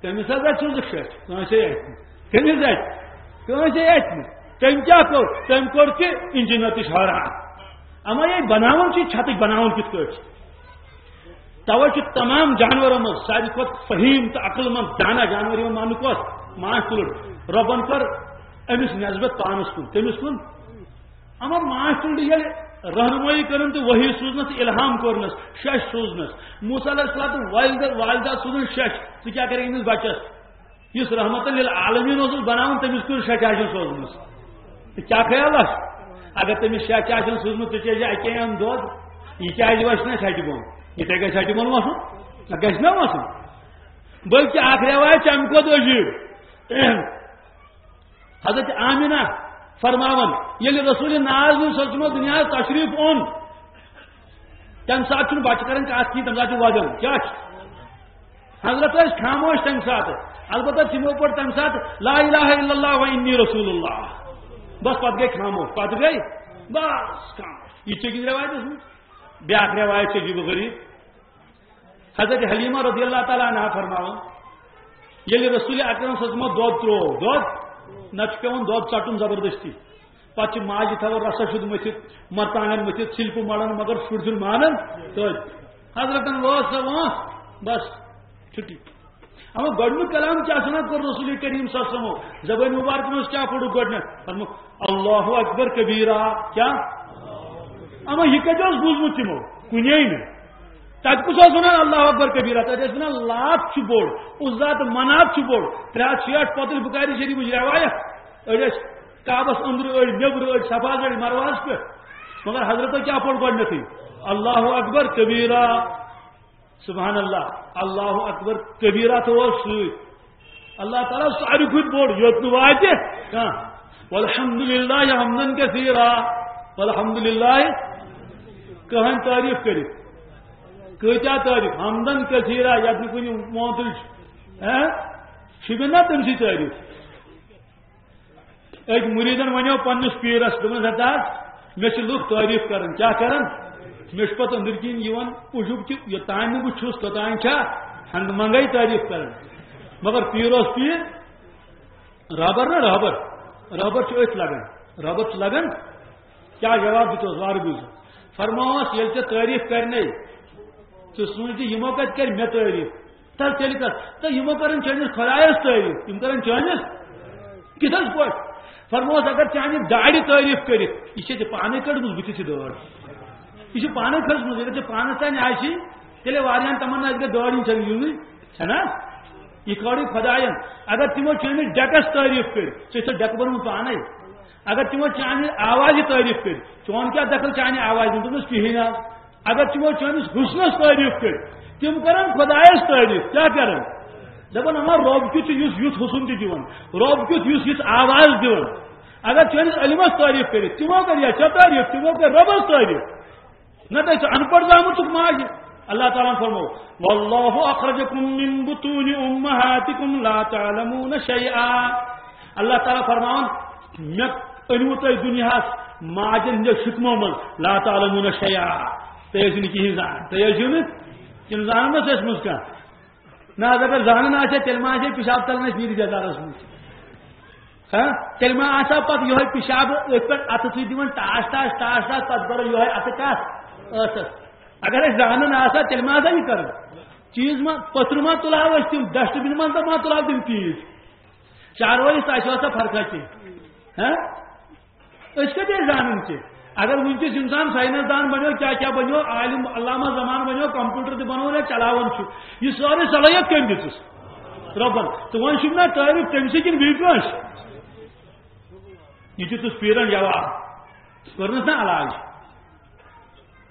تٔمِس حظ اَتہِ سوٗزُکھ شیٹھ کٲنٛسے اَتھِ نہٕ کٔمِس اَتھِ کٲنٛسے اَتھِ نہٕ تٔمۍ کیٛاہ کوٚر تٔمۍ کوٚر کہِ اِنجیٖنر تہِ چھِ حٲران اما یہِ بناوان چھِ چھتٕکۍ بناوان کِتھ کٲٹھۍ توے چھُ تمام جانورو منٛز ساروی کھۄتہٕ فہیٖم تہٕ عقل منٛد دانا جانور یِوان ماننہٕ کۄس ماچھ تُلُر رۄبن کٔر أمِس نٮ۪سبت پانس کُن کٔمِس کُن اما ماچھ تُلہِ ییٚلہِ رہنمٲیی کٔرٕن تہٕ وحی سوٗزنس تہٕ اِلہام کوٚرنس شش سوٗزنس موسیٰ علیہ السلام والدہ سوٗزن شش ژٕ کیٛاہ کرے أمِس بچس یُس رحمتن للعالمیٖن اوسُس بناوُن تٔمِس کٔر شچ آسن سوزمٕژ تہٕ کیٛاہ خیال آسہِ اگر تٔمِس شچ آسن سوٗزمٕژ ژٕ چیٚیہِ اَکے اَمہِ دۄد یہِ کیٛازِ وسہِ نہٕ چھٹہِ بۄن یِتھے گژھِ چھٹہِ بۄن وسُن گژھِ نا وسُن بلکہِ اکھ رٮ۪وایت چھِ اَمہِ کھۄتہٕ عجیٖب حضرت آمینہ فرماون ییٚلہِ رسول ناز صلی اللہ علیہ وسلم دُنیاہس تشریف اوٚن تمہِ ساتہٕ چھُنہٕ بچہٕ کران کتھ کِہیٖنۍ تمہِ ساتہٕ چھُ وَدُن کیٛاہ چھُ حضرت ٲسۍ خاموش تمہِ ساتہٕ البتہ تِمو پٔر تمہِ ساتہٕ لا الہ الا اللہ و انی رسول اللہ بس پتہٕ گٔے خاموش پتہٕ گٔے بس خاموش یہِ چھِ أکِس رٮ۪وایتس منٛز بیٛاکھ رٮ۪وایت چھِ عجیٖب و غریٖب حضرت حلیمہ رضی اللہ تعالیٰ عنہا فرماوان ییٚلہِ رسول اکرم صلی اللہ علیہ وسلم دۄد تروو دۄد نتہٕ چھُ پیوان دۄد ژٹُن زبردستی پتہ ماجہ تھو رسا شد متھت مرتانن متھت سلپ مڑن مگر شر چھن مانن تو حضرتن ووس سا ووس بس چھٹی اما گۄڈنیُک کلام کیا سنا کور رسول کریم صلی اللہ علیہ وسلم زبان مبارک میں کیا پڑھو گۄڈنیتھ فرمو اللہ اکبر کبیرہ کیا اما یہ کتہ بوزمت تمو کنے تب کس ونان اللہ اکبر کبیرہ تب ونان لات بوڑ عزت منات بوڑ 360 پتل بخاری شریف روایت اڑ کعبس اندر اڑ نبر اڑ صفاز اڑ مرواز پہ مگر حضرت کیا پڑھ گۄڈنیتھٕے اللہ اکبر کبیرہ سبحان اللہ اللہ اکبر کبیرہ تو اللہ تعالیٰ ساری کھت بوڑ یوت واتہ والحمد للہ حمدن کثیرا والحمد للہ کہن تعریف کرت کتیا تعریف حمدن کثیرا یت کن موتل شبنا تم سی تعریف ایک مریدن ونو پنس پیرس دس مے لوگ تعریف کرن کیا کرن مے پتہ اندر کن پوشک کہ یوتان بہت توتان ہنگ منگائی تعریف کرن مگر پیر اس پیر رابر نا رابر رابر ات لگان رابر لگان کیا جواب دیت وار بوز فرماس یل ٹھیک تعریف کرنے تو سوچ یمو کت کر مے تعریف تل تیل کر تو یمو کرن چانس خدایس تعریف یم کرن چانس کتس پہ فرماس اگر چانہ داڑی تعریف کرت یہ پانے کڑمز بتھ دور یہ پانے کھسمت اگر پانس تین آسی تیل وارن تمنا گے دورن چھنا یہ کڑی خدائن اگر تمو چانہ ڈیکس تعریف کر ٹھیک ڈیک بنو پانے اگر تمو چانہ آواز تعریف کر چون کیا دخل چانہ آواز دس کہین اگر تمو چانس حسنس تعریف کر تم کرن خدایس تعریف کیا کرن دپان ہمارا رب کت یت حسن تہ دان رب کت یت آواز دان اگر چانس علمس تعریف کر تمو کر یا تعریف تمو کر ربس تعریف نہ تو ان پڑھ زامت ماج اللہ تعالیٰ فرمو واللہ اخرجکم من بطون امہاتکم لا تعلمون شیئا اللہ تعالیٰ فرمان میں انو تہ دنیا ماجن ہند شکمو من لا تعلمون شیئا تیس کہین زان تیس کن زانس اس مز کھانا نہ اگر زانن آسے تیل ما آسے پیشاب تلنس نیری جزارس مز تیل ما آسا پتہ یہ پیشاب پہ ات سی دان ٹاس ٹاس ٹاس ٹاس پتہ کرو یہ ات کت اگر زانن آسا تیل ما آسا یہ کر چیز ما پتر ما تلاو تم ڈسٹ بن من ما تلاو تم چیز چاروائس آسا فرقہ کی کتے زانن چھ اگر ونکس انسان سائنسدان بنو کیا بنو عالم علامہ زمان بنو کمپیوٹر تہ بنو چلاون یہ ساری صلاحیت کم دس ربن تو ون نا تعریف تم سی کن بیس یہ تس پیرن جواب کرنس نا علاج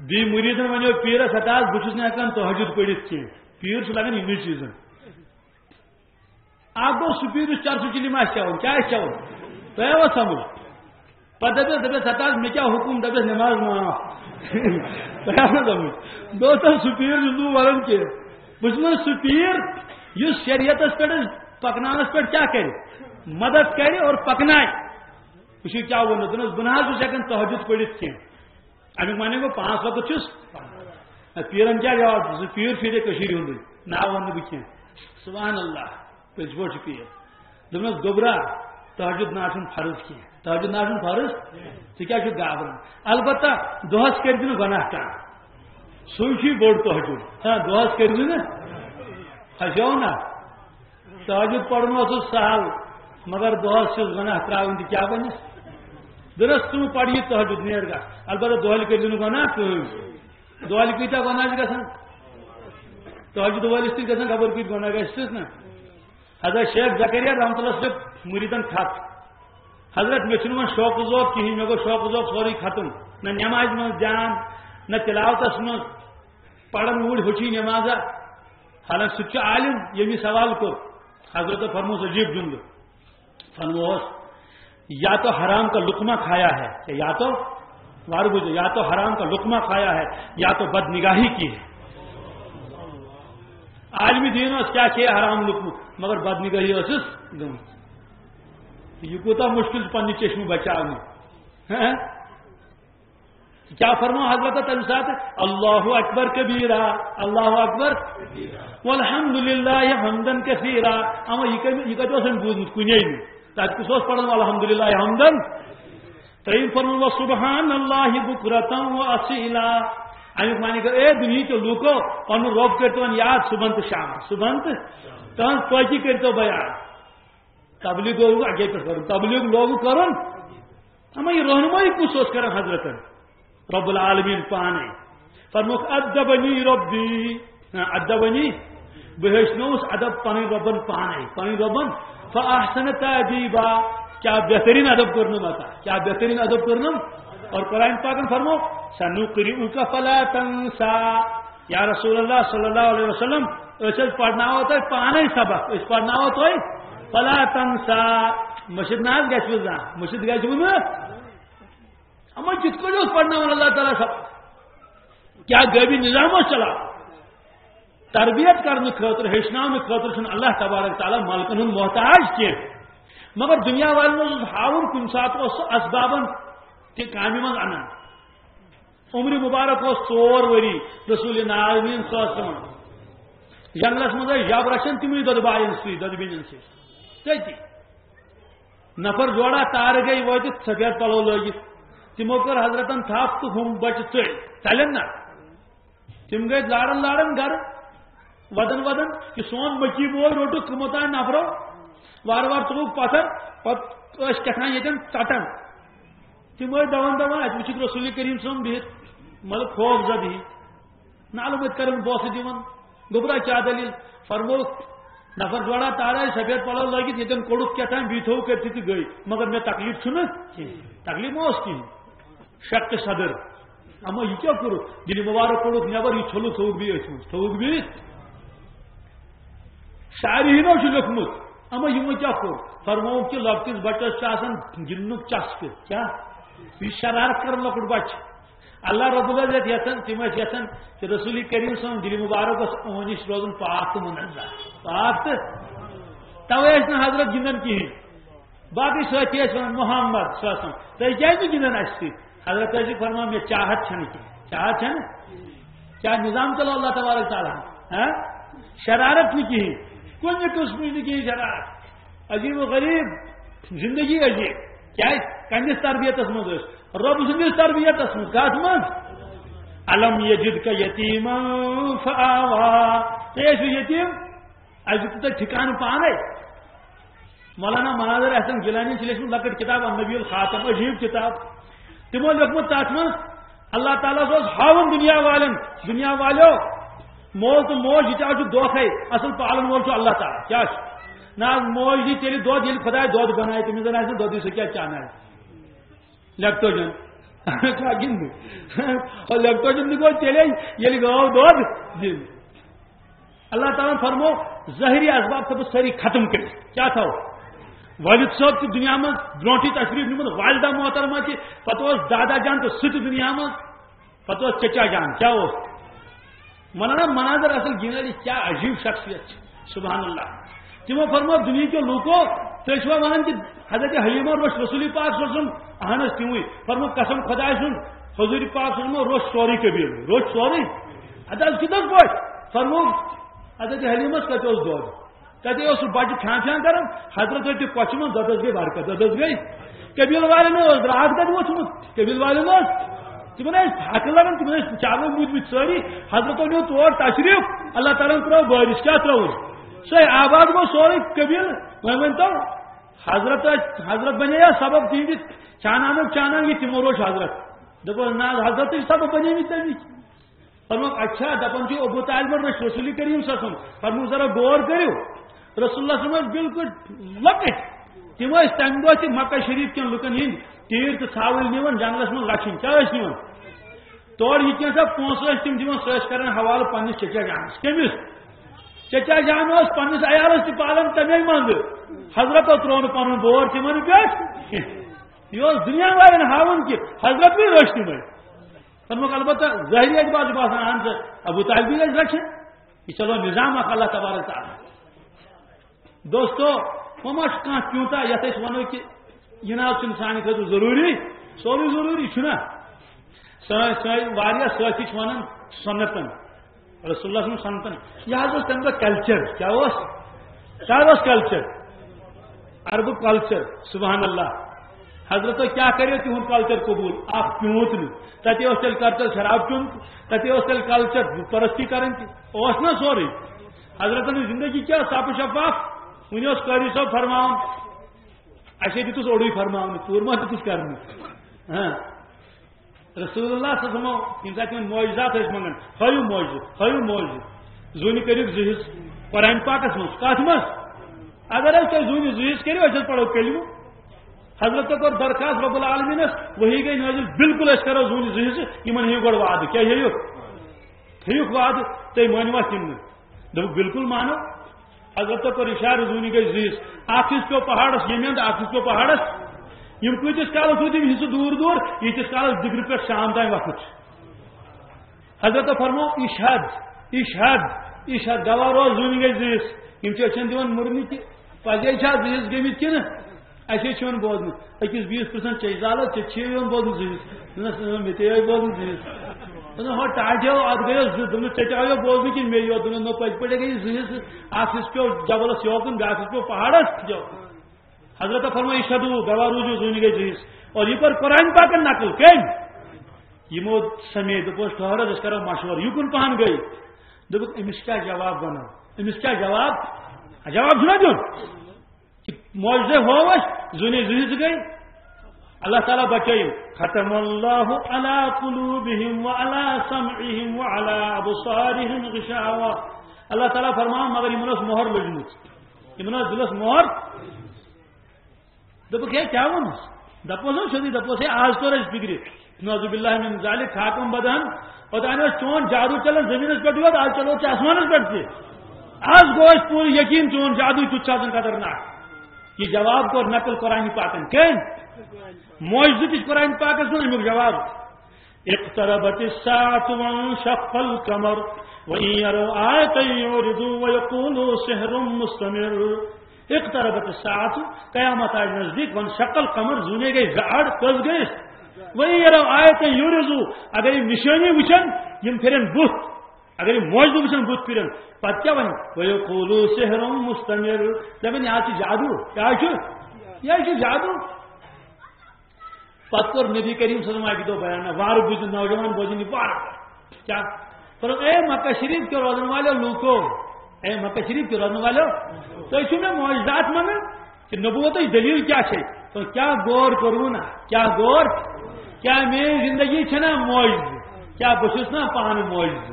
بی مریدن ونو پیرس ہتاس بہت ہکان تہجد پڑھت کی پیر لگان یمے چیزن آپ گو سپیرس چرسو چلم چون کیا چون تہ سمجھ پتہ دپس ہتاس مے کیا حکم دپس نماز معاف دوستن سپیر لو ورن کی بس سپیر اس شریعتس پہ پکنانس پہ کیا کر مدد کر اور پکنائے یہ کیا ون دس بہ نا ہکان تہجد پڑھت کی امیک مانے گو 5 وقت چھس پیرن کیا جواب پیر پھر ہند نا ون بہ کی سبحان اللہ پز پہ پیر دس گوبرا تہجد نا فرض کی تہجد نا فرض ٹھیک گابران البتہ دہس کر گناہ کان سوچی بوڑ تہجد ہاں دہس کر پھسو نا تہجد پڑھن سہل مگر دہس گناہ تراؤن تہ کیا بنس درست تم پڑھ یہ تہجد نیر گا البتہ دہل کر گناہ دہل کتیا گناہ گھان تہجد ولس تھی گھان خبر کت گناہ گھس نا حضرت شیخ زکریا رحمۃ اللہ صاحب مریدن خط حضرت مے چھ شوق ذوق کہین مے گو شوق ذوق سوری ختم نہ نماز من جان نہ تلاوتس من پڑھن وول ہوچی نماز حالانکہ سہ عالم یمی سوال کور حضرت فرموس عجیب جملہ فرموس یا تو حرام کا لقمہ کھایا ہے یا تو وار بوجھو یا تو حرام کا لقمہ کھایا ہے یا تو بد نگاہی کی ہے عالمی دین کیا حرام لقمہ مگر بد نگاہی گم یہ کوتا مشکل پنہ چشم بچانے کیا فرمو حضرت تمہ سات اللہ اکبر کبیرہ اللہ اکبر والحمد للہ حمدن کثیرہ اما یہ کتنا بوزمت کنے تب کس پڑھن الحمد للہ حمدن تریم فرمو سبحان اللہ بکرتم و اصیلا امیک معنی کہ اے دنیا کے لوکو پن رب کرتو یاد صبح تو شام صبح تہن پاکی کرتو بیان تبلیغ لوگ اگے پہ تبلیغ لوگ کرن ہم یہ رہنمائی کس اس کرن حضرت رب العالمین پانے فرموک ادبنی ربی ادبنی بہشنوس ادب پانی ربن پانے پانی ربن فاحسن تادیبا کیا بہترین ادب کرنا تھا کیا بہترین ادب کرنا اور قرآن پاک میں فرمو سنقرئک فلا تنسا یا رسول اللہ صلی اللہ علیہ وسلم ایسے پڑھنا ہوتا ہے پانے سبق اس پڑھنا ہوتا ہے فلا تنسا مسجد ناز گیس بزا مسجد گیس بزا اما جت کو جو پڑھنا ہونا اللہ تعالیٰ سب کیا غیبی نظام چلا تربیت کرنے خاطر ہیچنانے خاطر چھن اللہ تبارک تعالیٰ مالکن ہن محتاج کی مگر دنیا والوں ہاور کن سات اسبابن کہ کامی من انا عمر مبارک اس 4 وری رسول ناظرین صلی اللہ علیہ وسلم جنگلس مزے جاب رشن تمہیں دد باین سی دد بینن سی تیتی نفر جوڑا تار گئی وجہ سفید پلو لگت تمو کر حضرتن تھاپ تو ہم بچ چلن نا تم گئی لاڑن لاڑن گھر ودن ودن کہ سون مچی بول روٹو کمتان نفرو وار وار تلوک پتھر پت کتان یتن ٹٹن تم دون دون ات وچ رسول کریم صلی اللہ علیہ وسلم مطلب خوف زدی معلومات کرن بوس دیون گبرا کیا دلیل فرمو نفر جوڑا تارا سفید پلو لگت یتن کوڑک کتان بیتھو کرتی تھی گئی مگر میں تکلیف چھن تکلیف موس کی شک صدر اما یہ کیا کرو دل مبارک کوڑک نبر یہ چھلو تھوک بھی شاعری نو لکھمت اما یہ کیا کرو فرمو کہ لکٹس بچس گنک چسپ کیا یہ شرارت کر لکٹ بچ اللہ رب العزت یسن تم یسن کہ رسول کریم صلی اللہ علیہ وسلم دل مبارک نش روزن پاک تو منزہ پاک توے حضرت گندن کہین باقی ساتھی محمد صلی اللہ علیہ وسلم تھی کیا گندن اس حضرت فرما میں چاہت چھن کی چاہت چھن کیا نظام چلو اللہ تبارک تعالیٰ شرارت نہیں کی کن قسم نہیں کی شرارت عجیب و غریب زندگی عجیب کیا کنس تربیت مز رب سندس تربیت کت مز علم یجد کا یتیم فآوا یتیم اجت ٹھکان پانے مولانا مناظر احسن گیلانی سے لیکن لکٹ کتاب النبی الخاتم عجیب کتاب تمو لکھمت تات من اللہ تعالیٰ سوز ہاون دنیا والن دنیا والو مول تو موج یہ دھوکھ ہے اصل پالن وول اللہ تعالیٰ کیا نا موج دی تیل دود یل خدا دود بنائے تمہیں زن آئے دودی سے کیا چاہنا ہے لیکٹوجن کیا گند اور لیکٹوجن کو تیلے یل گو دود دن اللہ تعالیٰ فرمو ظاہری اسباب سب ساری ختم کر کیا تھا والد صاحب کی دنیا میں برونٹی تشریف نمت والدہ محترمہ کی پتہ دادا جان تو سچ دنیا میں پتہ چچا جان کیا ہو مولانا مناظر اصل گینری کیا عجیب شخصیت سبحان اللہ تمو فرمو دنیا کے لوگوں تیشوا ون کہ حضرت حلیمہ روش رسول پاک صلی اللہ علیہ وسلم اہنس تموی فرمو قسم خدا سن حضور پاک صلی اللہ علیہ وسلم روش سوری قبیل روش سوری اداز کتنا پوچھ فرمو حضرت حلیمہ کہتے اس دور کہتے اس بچ کھان چھان کرن حضرت ہوتی پچھمن ددس گئی بارکت ددس گئی قبیل والے میں رات کا وہ قبیل والے میں تمہیں حق لگن تمہیں چاروں موت ساری حضرتوں نے تور تشریف اللہ تعالیٰ ترو بارش کیا ترو سو آباد گو سورے قبیل ون تو حضرت بنے سبب تہندس چانان چانان یہ تمو روش حضرت دپو نا حضرت سبب بنے تمہیں فرمو اچھا دپان ابو طالب روش رسول کریم صلی اللہ علیہ وسلم فرمو ذرا غور کرو رسول اللہ صلی اللہ علیہ وسلم بالکل لکٹ تم تمہ دہ مکہ شریف کن لکن ہند تیر تو ثاول نوان جنگلس من لچھن کیا نوان تور یہ کینسا پونسہ تم دان سہ کران حوالہ پنس چچا جانس کمس چچا جان پنس عیالس تہ پالان تمے مند حضرت ترو پن بور تمن پہ یہ دنیا والن ہاون کہ حضرت بھی روش تمے فرمک البتہ ظاہری اعتبار سے باسان اہم سے ابو طالب بھی رکھے یہ چلو نظام اللہ تبارک تعالیٰ دوستو وما کھانا کیوتا یت ونو کہ یہ نا سان خاطر ضروری سوری ضروری چھنا ساتھی ونان سنتن رسول اللہ سنتن یہ تمہ کلچر کیا کلچر عرب کلچر سبحان اللہ حضرت کیا کرے تہد کلچر قبول اخ پیوت تتے تیل کلچر شراب چون تتے تیل کلچر پرستی کریں نا سوری حضرت زندگی کیا صاف شفاف ون قاری صاحب فرمان اچھے دتس اوڑی فرمان پور ما دتس کرنے رسول اللہ صلی اللہ علیہ وسلم یم سات معجزات منگان ہیو معجزہ زونی کرو زہس قرآن پاکس مز کت مز اگر تھی زونی زہس کرو پڑھو کلمہ حضرت کور درخواست رب العالمینس وہی گئی نازل بالکل کرو زونی زہس یمن ہیو گوڑ وعدہ کیا ہیوک وعدہ تھی مانوا کن دپ بالکل مانو حضرت کور اشارہ زونی گئی زہس اخ پو پہاڑس یمین اخ پو پہاڑس یم کتس کالس روٗد یم حصہ دور دور یتس کالس دگرِ پہ شام تام وقت حضرت فرمو اشہد گواہ روز زونی گئی زہس یم اچھن دِوان مرنی کہ پزے زہس گمت کن اچھے بوزن أکِس بیس پرسن چیز زالو ژےٚ بوزن زہس مے تے بوزن زہس ہو ٹاٹو ات گیو ژےٚ تہِ آیو بوزن کن مے یوت نو پتہ پہ گئی زہس اکھ حصہ پیو جبلس یوکن بیاکھ حصہ پیو پہاڑس حضرت فرمو اشہدو گواہ روزو زونی گئی زہس اور یہ پر قرآن پاکن نقل کم یمو سمیت دپوس ٹھہرو أسۍ کرو مشور یکن پہن گئی دپک امس کیا جواب بنو امس کیا جواب چھنا دیون معجزہ ہوش زونی زہس گئی اللہ تعالیٰ بچائیں ختم اللہ علی قلوبہم وعلی سمعہم وعلی ابصارہم غشاوہ اللہ تعالیٰ فرمان مگر یمن مہر لجمت یمن دلس مہر دپک ہے کیا ونس دپوس سیدھی دپوس ہے آج تو فکر نعوذ باللہ من ذالک خاکم بدن اور چون جادو چلان زمینس پہ یوت آج چلو آسمانس پہ تھی آج گو پور یقین چون جادو کچھ خطرناک یہ جواب کو نقل قرآن پاکن کن معجزہ کس قرآن پاکس من امیک جواب اقتربت الساعة وانشق القمر وإن يروا آية يعرضوا ويقولوا سحر مستمر اقتربت الساعة قیامت آج نزدیک وانشق القمر زونے گئی زعڑ کس گئی وإن يروا آية يعرضوا اگر نشانی وچن یم پھرن بت اگر معجزہ وچن بت پھرن پتہ کیا ون ويقولوا سحر مستمر دپن یہ جادو یہ جادو پتہ کور نبی کریم صلی اللہ علیہ وسلم بیان وار بوز نوجوان بوزن وار کیا فرم اے مکہ شریف کے روزن والے لوگو اے مکہ شریف کے روزن والے تو اس میں معجزات منگن کہ نبوت دلیل کیا ہے تو کیا غور کرو نا کیا غور کیا میری زندگی چھنا معجز کیا بشس نا پان معجز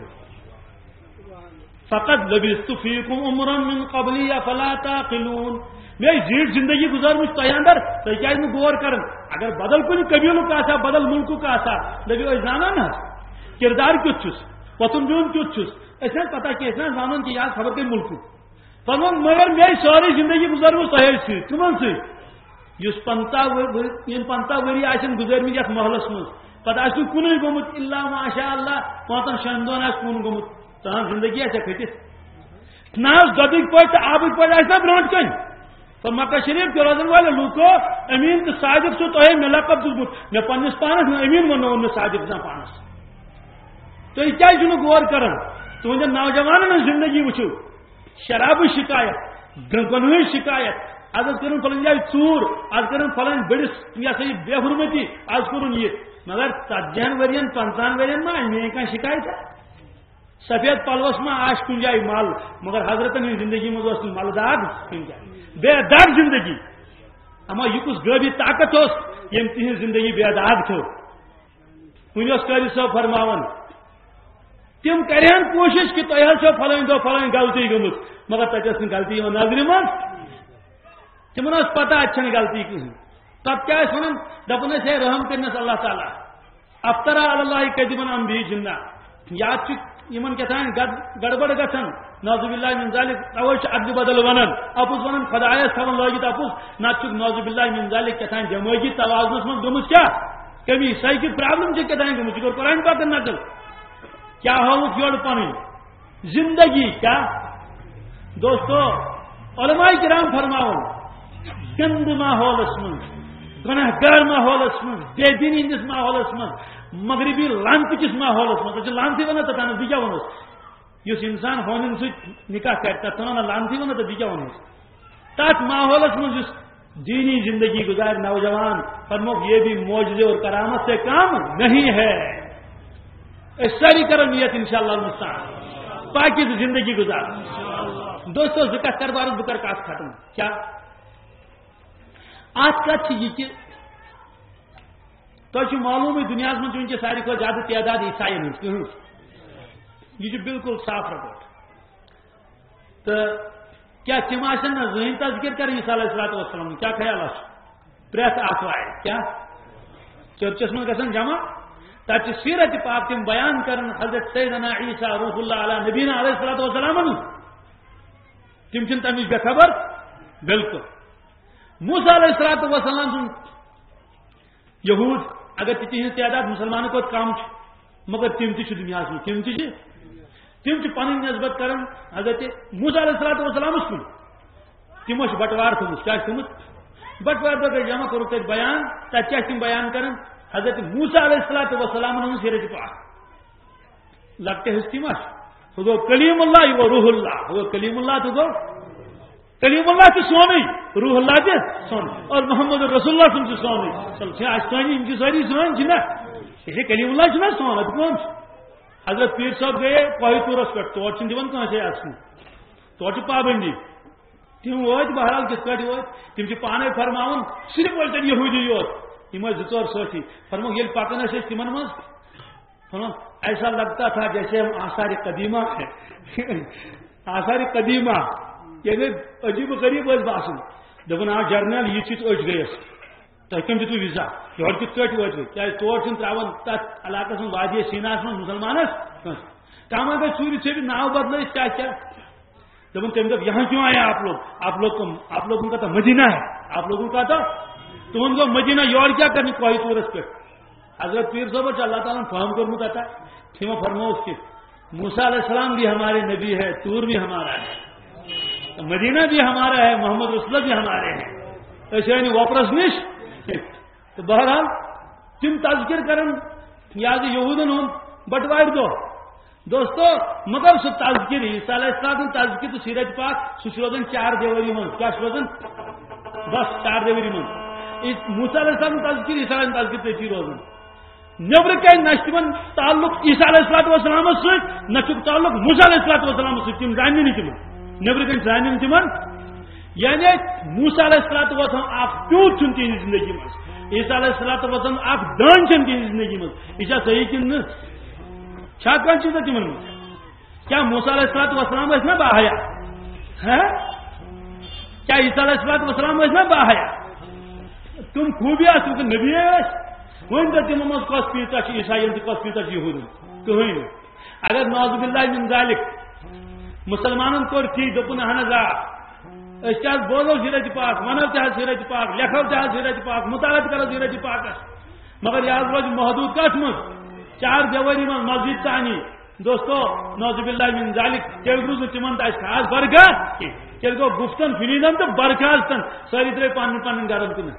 فقط لبثت فیکم عمرا من قبلی فلا تعقلون میں زیٹ زندگی گزار مجھ تو اندر تو کیا میں غور کرن اگر بدل کن قبیلوں کا سا بدل ملکوں کا سا لگے زانا نا کردار کیت چھس وطن بیون کیت چھس ایسا پتہ کہ ایسا زانن کہ یاد خبر کے ملکوں فرمان مگر میں ساری زندگی گزار مجھ تہر سی کمن سی یس 50 وری آسن گزار مجھ یت محلس مز پتہ آس کن گومت الا ماشاء اللہ 5 دن آس کن گومت تہن زندگی آسا کھٹس نا دودک پہ آبک پہ آس نا برونٹ کن تو مکہ شریف کے روزن والے لوگو امین تو صادق سو تو میں لقب دسمت میں پنس پانس میں امین ونو میں صادق زن پانس تو یہ کیا غور کرن تو نوجوان زندگی وچو شراب شکایت گنوی شکایت آج کرن فلن جائے ژور آج کرن فلن بڑس یہ سا یہ بے حرمتی آج کرن یہ مگر 40 ورین 50 ورین ما میں کا شکایت ہے سفید پلوس ما آش کن جائے مال مگر حضرت نے زندگی میں مالدار کن جائے بے داغ زندگی اما یہ کس غیبی طاقت اس یم تہذ زندگی بے داغ تھو ونس قاری صاحب فرماون تم کرہن کوشش کہ تہ فلان دہ فلان غلطی گمت مگر تتس غلطی نظر من تمن پتہ اتھ غلطی کہین تب کیا ون دپن ہے رحم کرنس اللہ تعالیٰ افطرا اللہ کذبن ام بھی جنہ یاد یمن کتان گڑبڑ گھن نعوذ باللہ من ذلک اوے عدل بدل ونن اپوز ونن خدایس تھون لگت اپوز نت نعوذ باللہ من ذلک کتان جمعی توازنس من گمس کیا کمی سائیکی پرابلم چھ کتان گمس گور قرآن پاک نقل کیا ہوک یور پن زندگی کیا دوستو علماء کرام فرماون گند ماحولس من گناہگار ماحولس من بے دینی ہندس ماحولس من مغربی لانتی کس ماحولس من لانتی ونہ تو تانس کیا ونس اس انسان ہونن ست نکاح کر تک ونہ لانتی ونہ تو کیا ونس تات ماحولس من دینی زندگی گزار نوجوان فرموک یہ بھی معجزے اور کرامت سے کام نہیں ہے. ساری کرو نیت انشاءاللہ المستعان پاکی زندگی گزار. دوستو ذکر کر بار بکر کا ختم کیا آج کت یہ کہ تو معلوم ہے دنیا میں چونکہ ساری کو زیادہ تعداد عیسائی ہوں یہ بالکل صاف رپورٹ تو کیا تم آن نا زہین تذکر کر عیسیٰ علیہ السلام کیا خیال پریت آتوائے کیا چرچس من گھن جمع تب سیرت پاک تم بیان کرن حضرت سیدنا عیسیٰ روح اللہ علیہ نبینا علیہ السلام تم چن تمچ بے خبر بالکل. موسیٰ علیہ السلام سن یہود اگر تہذ تعداد مسلمانوں کو کم مگر تم دنیا تم پن نسبت کران حضرت موسیٰ علیہ السلام کن تمو بٹوار تھومت کیا تھومت بٹوار دہ جمع کور تک بیان تب کیا تم بیان کران حضرت موسیٰ علیہ السلام سیرت پاک لگتے حس تم وہ گو کلیم اللہ یہ گو روح اللہ وہ کلیم اللہ تو گو کلیم اللہ تو سونی روح اللہ تہ سون اور محمد رسول اللہ سن سونی سونی ساری سون جنا یہ کلیم اللہ چھ سون اب کون حضرت پیر صاحب گئے کوہ تورس پہ تور دن کنسے اچھن تور پابندی تم وت بہرحال کت پہ وت تم پانے فرماون صرف وتن یہودی یوت یہ زور ساتھی فرمو یل پکان تمن مز ایسا لگتا تھا جیسے ہم آثار قدیمہ ہیں آثار قدیمہ یعنی عجیب و غریب باسن دپن آ جرنل یہ چیز اچ گیس تہ کم دیتو ویزا یور کت پہ وتو کیا تور تراون تک علاقہ من وادی سیناس من مسلمانس کم اگر چوری ٹھیک ناؤ بدل کیا کیا دپن تم دپ یہاں کیوں آئے آپ لوگوں کا تو مدینہ ہے آپ لوگوں کا تو تم کو مدینہ یور کیا کرنی کوہ تورس پہ حضرت پیر صاحب اللہ تعالیٰ نے فہم کرمت آتا تھیم فرمو اس کی موسیٰ علیہ السلام بھی ہمارے نبی ہے تور بھی ہمارا ہے مدینہ بھی ہمارا ہے محمد رسول بھی ہمارے ہیں ایسے یعنی واپس نش تو بہرحال تم تذکر کرن یاد یہودن ہوں بٹوار دو دوستو مگر سو تذکر عیسیٰ علیہ السلام تذکر تو سیرت پاک سوزن 4 دیوری من کیا سوزن بس 4 دیوری من موسیٰ علیہ السلام تذکر عیسیٰ علیہ السلام تذکر تی روزن نبر کن نم تعلق عیسیٰ علیہ السلام ست تعلق موسیٰ علیہ السلام تم زانہ تم نبر کن زانہ تم یعنی موسیٰ علیہ السلام اخ پیوت چھ تہذ زندگی مز عیسیٰ علیہ السلام اخ دان چھ تہذ زندگی مز یہ صحیح کن چھا کن چیز تمن مز کیا موسیٰ علیہ السلام نا باحیا کیا عیسیٰ علیہ السلام نا باحیا تم خوبیاں تم نبی ون تو تمو مز کس پیتا عیسائی کس پیتا یہود کہین اگر نعوذ باللہ من ذالک مسلمانن کور تھی دپن اہن کیا بولو سیرت پاک ونو تہ سیرت پاک لکھو تہ سیرت پاک مطالعہ کرو سیرت پاک مگر یاد روز محدود کت مز 4 دیوری من مسجد تانی دوستو نعوذ باللہ من ذالک تیل روز تمن تہ خاص برکات تیل گو گفتن فنیدن تو برکاتن ساری ترے پن گرم کن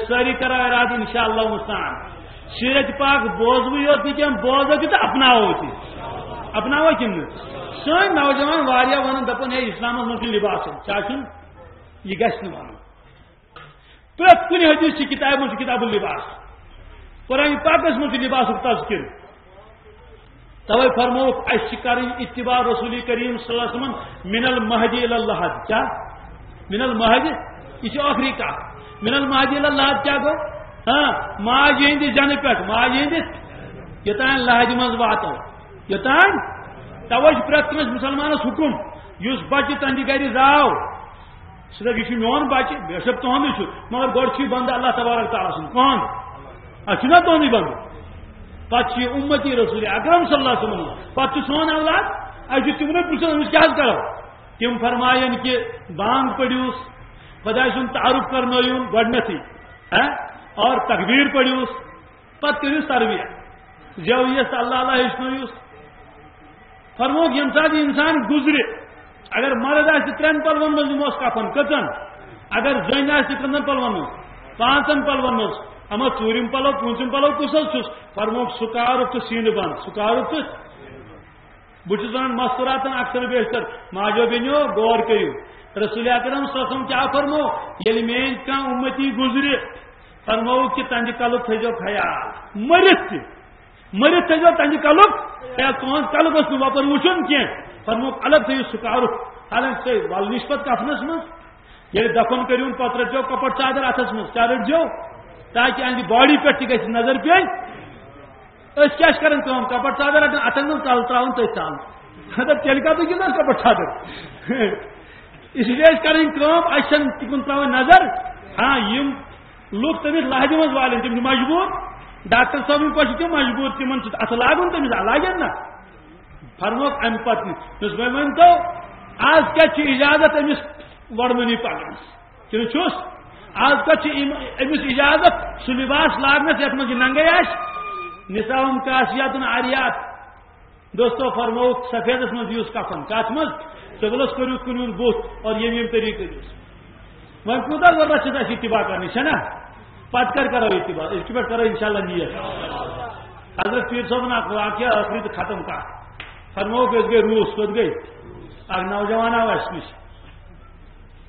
ساری کرا اراد انشاءاللہ مستعان سیرت پاک بوزوی ہوتی کہ ہم بوزو کہ تو اپناو کن سن نوجوان واریا ون دپن ہے اسلام من لباس چاچن یہ گھس ون پریت کن حدیث کی کتاب من کتاب اللباس قرآن پاکس من لباس تذکر توے فرموک اس کریں اتباع رسول کریم صلی اللہ علیہ وسلم من المہدی الی اللحد کیا من المہدی یہ آخری کا من المہدی الی اللحد کیا گو ماج ہندس جن پہ ماج ہندس یوتان لہج مز واتو یوتان توے پریت کنس مسلمانس حکم اس بچہ تہندِ گھر زاو سہ دپ یہ میون بچہ بے شک تہندے مگر گوڑ بند اللہ تبارک تعالیٰ سن کون اچھا تہندی بند پتہ امتی رسول اکرم صلی اللہ علیہ وسلم پتہ سون اولاد اچھا تمہیں پوچھو کیا کرو تم فرمائن کہ بانگ پڑھیوس خدا سن تعارف کرنویون گۄڈنیتھٕے اور تکبیر پڑھیوس پتہ کٔرِوس تربیت زیویس اللہ اللہ ہیچنویوس فرموک یم سات انسان گزرِ اگر مرد آسہِ 3 پلون منٛز دِموس کفن کٔژن اگر زٔنۍ آسہِ 3 پلون منٛز 5 پلون منٛز اما 4 پلو 5 پلو کس چھس فرموک سکارک تو سین بند سکارک تو بہت ونان مستوراتن اکثر بیشتر ماجو بینو غور کرو رسول اکرم صلی اللہ علیہ وسلم کیا فرمو یل مین کا امتی گزرے فرمو کہ تہند کلک تھو خیال مرت تھو تہند کلک خیال تہذ کلک اس وپر وچن کی فرمو الگ تھو سکارک حالانکہ تھی ول نسبت کفنس مز یل دفن کرو پتہ رٹو کپٹ چادر اتس مز کیا رٹو تاکہ اہد باڈی پہ تہ گژھِ نظر پین اس کیا کران کام کپٹ چادر رٹان اتن مز تل تراؤن تھی تل اگر تیل کا تو گندان کپٹ چادر اس لیے کریں کام اچھن تکن تراؤن نظر ہاں یم لوگ تمس لہجہ مز والن تم مجبور ڈاکٹر صاحب پہ تم مجبور تمن ات لاگن تمس لاگن نا فرموک ام پتہ ون تو آج کیا اجازت امس وڑمنی پکنس کن چھس آج کیا امس اجازت سہ لباس لاگنس یت مجھ ننگے آس نساؤن کاسیات عاریات دوستو فرموک سفیدس مز یوس کفن کت مز قبلس کرو کنون بت اور یم طریقہ دیس ون کوتہ ضرورت اتباع کرنے نا پتہ کرو اتباع اس پہ کرو انشاءاللہ نیت حضرت پیر صاحب اخ واقعہ آخری تو ختم کر فرموک اس گئی روس کت گئی اخ نوجوان آو اس نش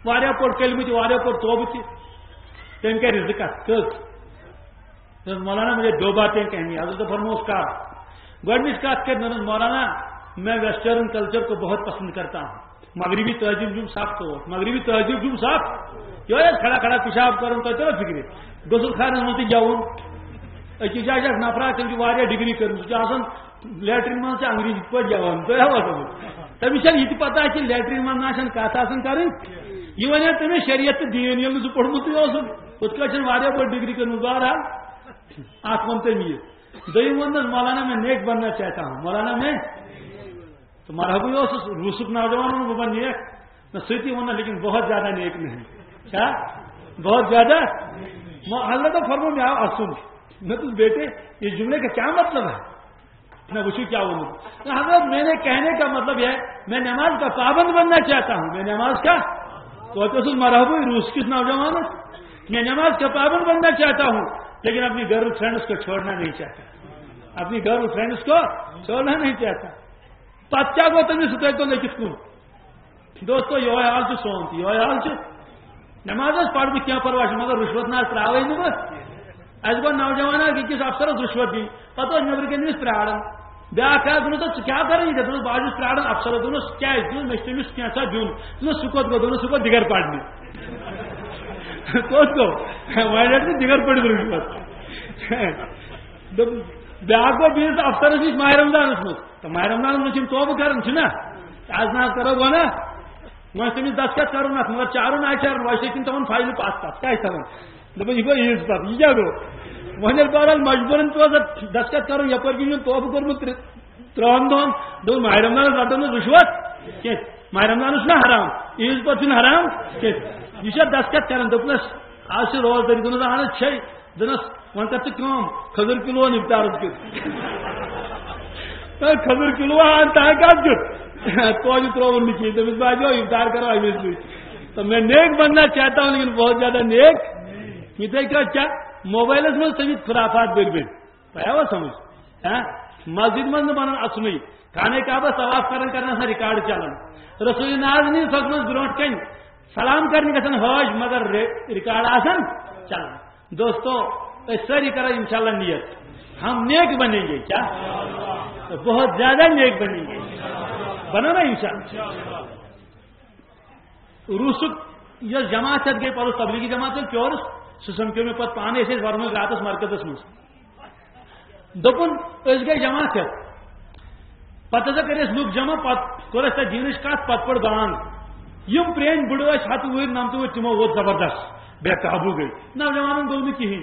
واریاہ پور کلمہ تہ واریاہ پور توبہ تہ تم کر ذکر کس مولانا مجھے دو باتیں کہنی حضرت فرموس کا گۄڈنِچ کت کر مولانا میں ویسٹرن کلچر کو بہت پسند کرتا ہوں مغربی تہذیب جم سخت ہو مغربی تہذیب جم سخت یہ کھڑا کھڑا پیشاب کرن تو چلو فکر غسل خانس مز تہ گیون اکس جائے نفرا تم ڈگری کرم سہ لیٹرین من سے انگریزی پہ گیون تھی تمس یہ پتہ کہ لیٹرین من نا کت کریں یہ ون تمس شریعت تو دین یل سہ پوڑمت ات بڑ ڈگری کرم بہرحال اخ ون تم یہ دم ونس مولانا میں نیک بننا چاہتا ہوں مولانا میں تو مرحبا روسک نوجوان وہ بن نیک میں ستی ہونا لیکن بہت زیادہ نیک نہیں کیا بہت زیادہ حضرت فرمو میں آؤ سن میں تو بیٹے اس جملے کا کیا مطلب ہے میں وشو کیا بولوں حضرت میں نے کہنے کا مطلب ہے میں نماز کا پابند بننا چاہتا ہوں میں نماز کا تو مرحبا روس کس نوجوان میں نماز کا پابند بننا چاہتا ہوں لیکن اپنی گرل فرینڈس کو چھوڑنا نہیں چاہتا اپنی گرل فرینڈس کو چھوڑنا نہیں چاہتا پتہ کیا گو تمہیں ستائی تو لیکن کن دوستو یہ حال سے سونت یہ حال سے نماز پڑھ بھی کیا پرواہ مگر رشوت نہ تراوے نا بس اس گو نوجوان کس افسرس رشوت دی پتہ نبر کن پرارن بیاا دس کیا کریں یہ دس بہت پرارن افسر دس کیا مجھ تمس کیسا دن سہ کوت گو دس سہ گو دگر پڑھنے کوت گو ویٹ دگر پڑھ رشوت بیاا گو بیس افسرس نش ماہ رمضانس مز تو ماہ رمضان مجھ توبہ کران نا آج نا کرو گو نا وہ تمس دستخط کرن ات مگر چارن آئی چارن وہ تم تمہن فائل پاس پاس کیا تھوان دپان یہ گو عیز پتہ یہ کیا گو وہی بہرحال مجبورن پیو دستخط کرو یپر کن توبہ کورمت ترہن دہن دپ ماہ رمضان رٹو نا رشوت کی ماہ رمضان نا حرام عیز پتہ حرام کی یہ دستخط کران دپنس آج سے روز داری دنس اہن چھ دنس ون کر کم کھزر کلو افطار کت کھزر کلو ان تہ کت کت توجہ ترون نہیں کہیں تمس باجو افطار کرو امس سی تو میں نیک بننا چاہتا ہوں لیکن بہت زیادہ نیک یہ کیا موبائلس من سمجھ خرافات بر بر پیا سمجھ مسجد من بنان اچن خانہ کعبہ طواف کرنا سا ریکارڈ چلان رسول ناظنی سکن برو کن سلام کرنے گھن حج مگر ریکارڈ آسان چلان دوستو ساری کرو انشاءاللہ نیت ہم نیک بنیں گے کیا بہت زیادہ نیک بنیں گے بنا نا انشاءاللہ روسک یہ جماعت گئی پہ تبلیغی جماعت پیور سہ سمکھو میں پتہ پانے ورمو رات مرکزس مز دپن گئی جماعت پتہ ہسا کر لوگ جمع پہ کور تک دینچ کت پتہ پڑ بانگ یم پرین بڑ 100 وہر 90 وہر تمو ووت زبردست بے قابو گئی نوجوانن گو نا کہین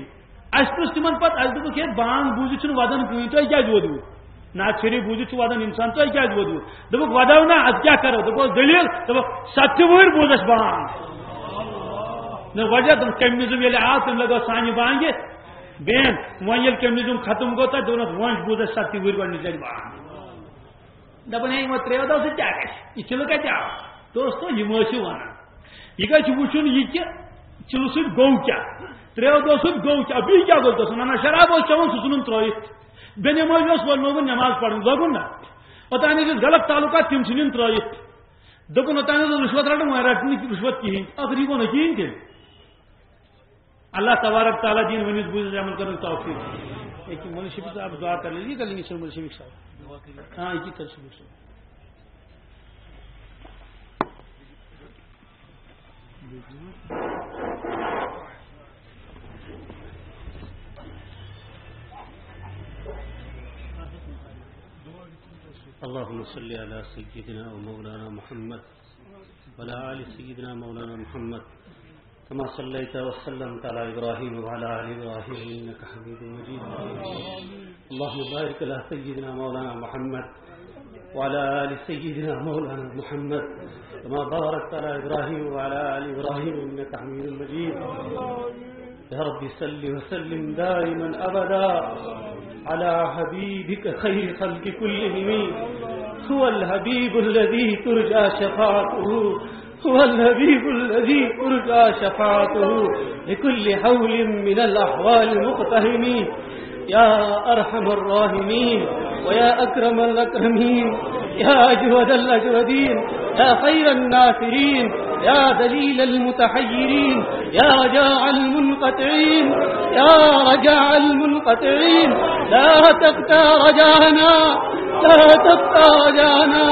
اس پرس تمن پتہ اس دپک ہے بانگ بوزت ودان کہیں تھی کیا وودو نات شریف بوزت ودان انسان تھی کیا وودو دپک ودو نا اد کیا کرو دپو دلیل دپک 70 وہر بوز اس بانگ نہ وجہ تم کمیزم یل آو تم لگو سانہ بانگہ بین ون یل کمیزم ختم گو تک دونوں ون بوز اس 70 وہر گۄڈنِچ لٹہِ بانگ دپان ہے تریو دو سۭتۍ کیا گژھِ یہ چلو کتہِ آو دوستو یم ٲسِو ونان یہ گژھِ وٕچھُن یہ کہ چلو سۭتۍ گوٚو کیٛاہ تریو دو سۭتۍ گوٚو کیٛاہ بیٚیہِ کیٛاہ گوٚو دوستو نہ شراب اوس چٮ۪وان سُہ ژھُنُن ترٲیِتھ بے نٮ۪مٲزۍ اوس وننومُت نٮ۪ماز پرُن لوگُن نا اوٚتانۍ ٲسِس غلط تعلقات تِم ژھٕنِن ترٲیِتھ دپن تمہیں رشوت رٹن وی رٹن رشوت کہین اگر یہ گو کہین تیل اللہ تبارک تعالیٰ دین ونس بوز عمل کرنے توفیق ایک مول شفیق صاحب دعا کر لیجیے کر لیں گے مول شفیق صاحب ہاں یہ کر شفیق صاحب اللهم صل على سيدنا ومولانا محمد وعلى آل سيدنا مولانا محمد كما صليت وسلمت على إبراهيم وعلى آل إبراهيم إنك حميد مجيد اللهم بارك على سيدنا مولانا محمد وعلى آل سيدنا مولانا محمد كما باركت على إبراهيم وعلى آل إبراهيم إنك حميد مجيد يا رب صل وسلم دائما أبدا على حبيبك خير خلق كلهم هو الحبيب الذي ترجى شفاعته هو الحبيب الذي ترجى شفاعته لكل حول من الأحوال مقتهم يا أرحم الراحمين ويا أكرم الأكرمين يا أجود الأجودين يا خير الناصرين يا دليل المتحيرين يا رجاء المنقطعين يا رجاء المنقطعين لا تقطع رجاءنا لا تقطع رجاءنا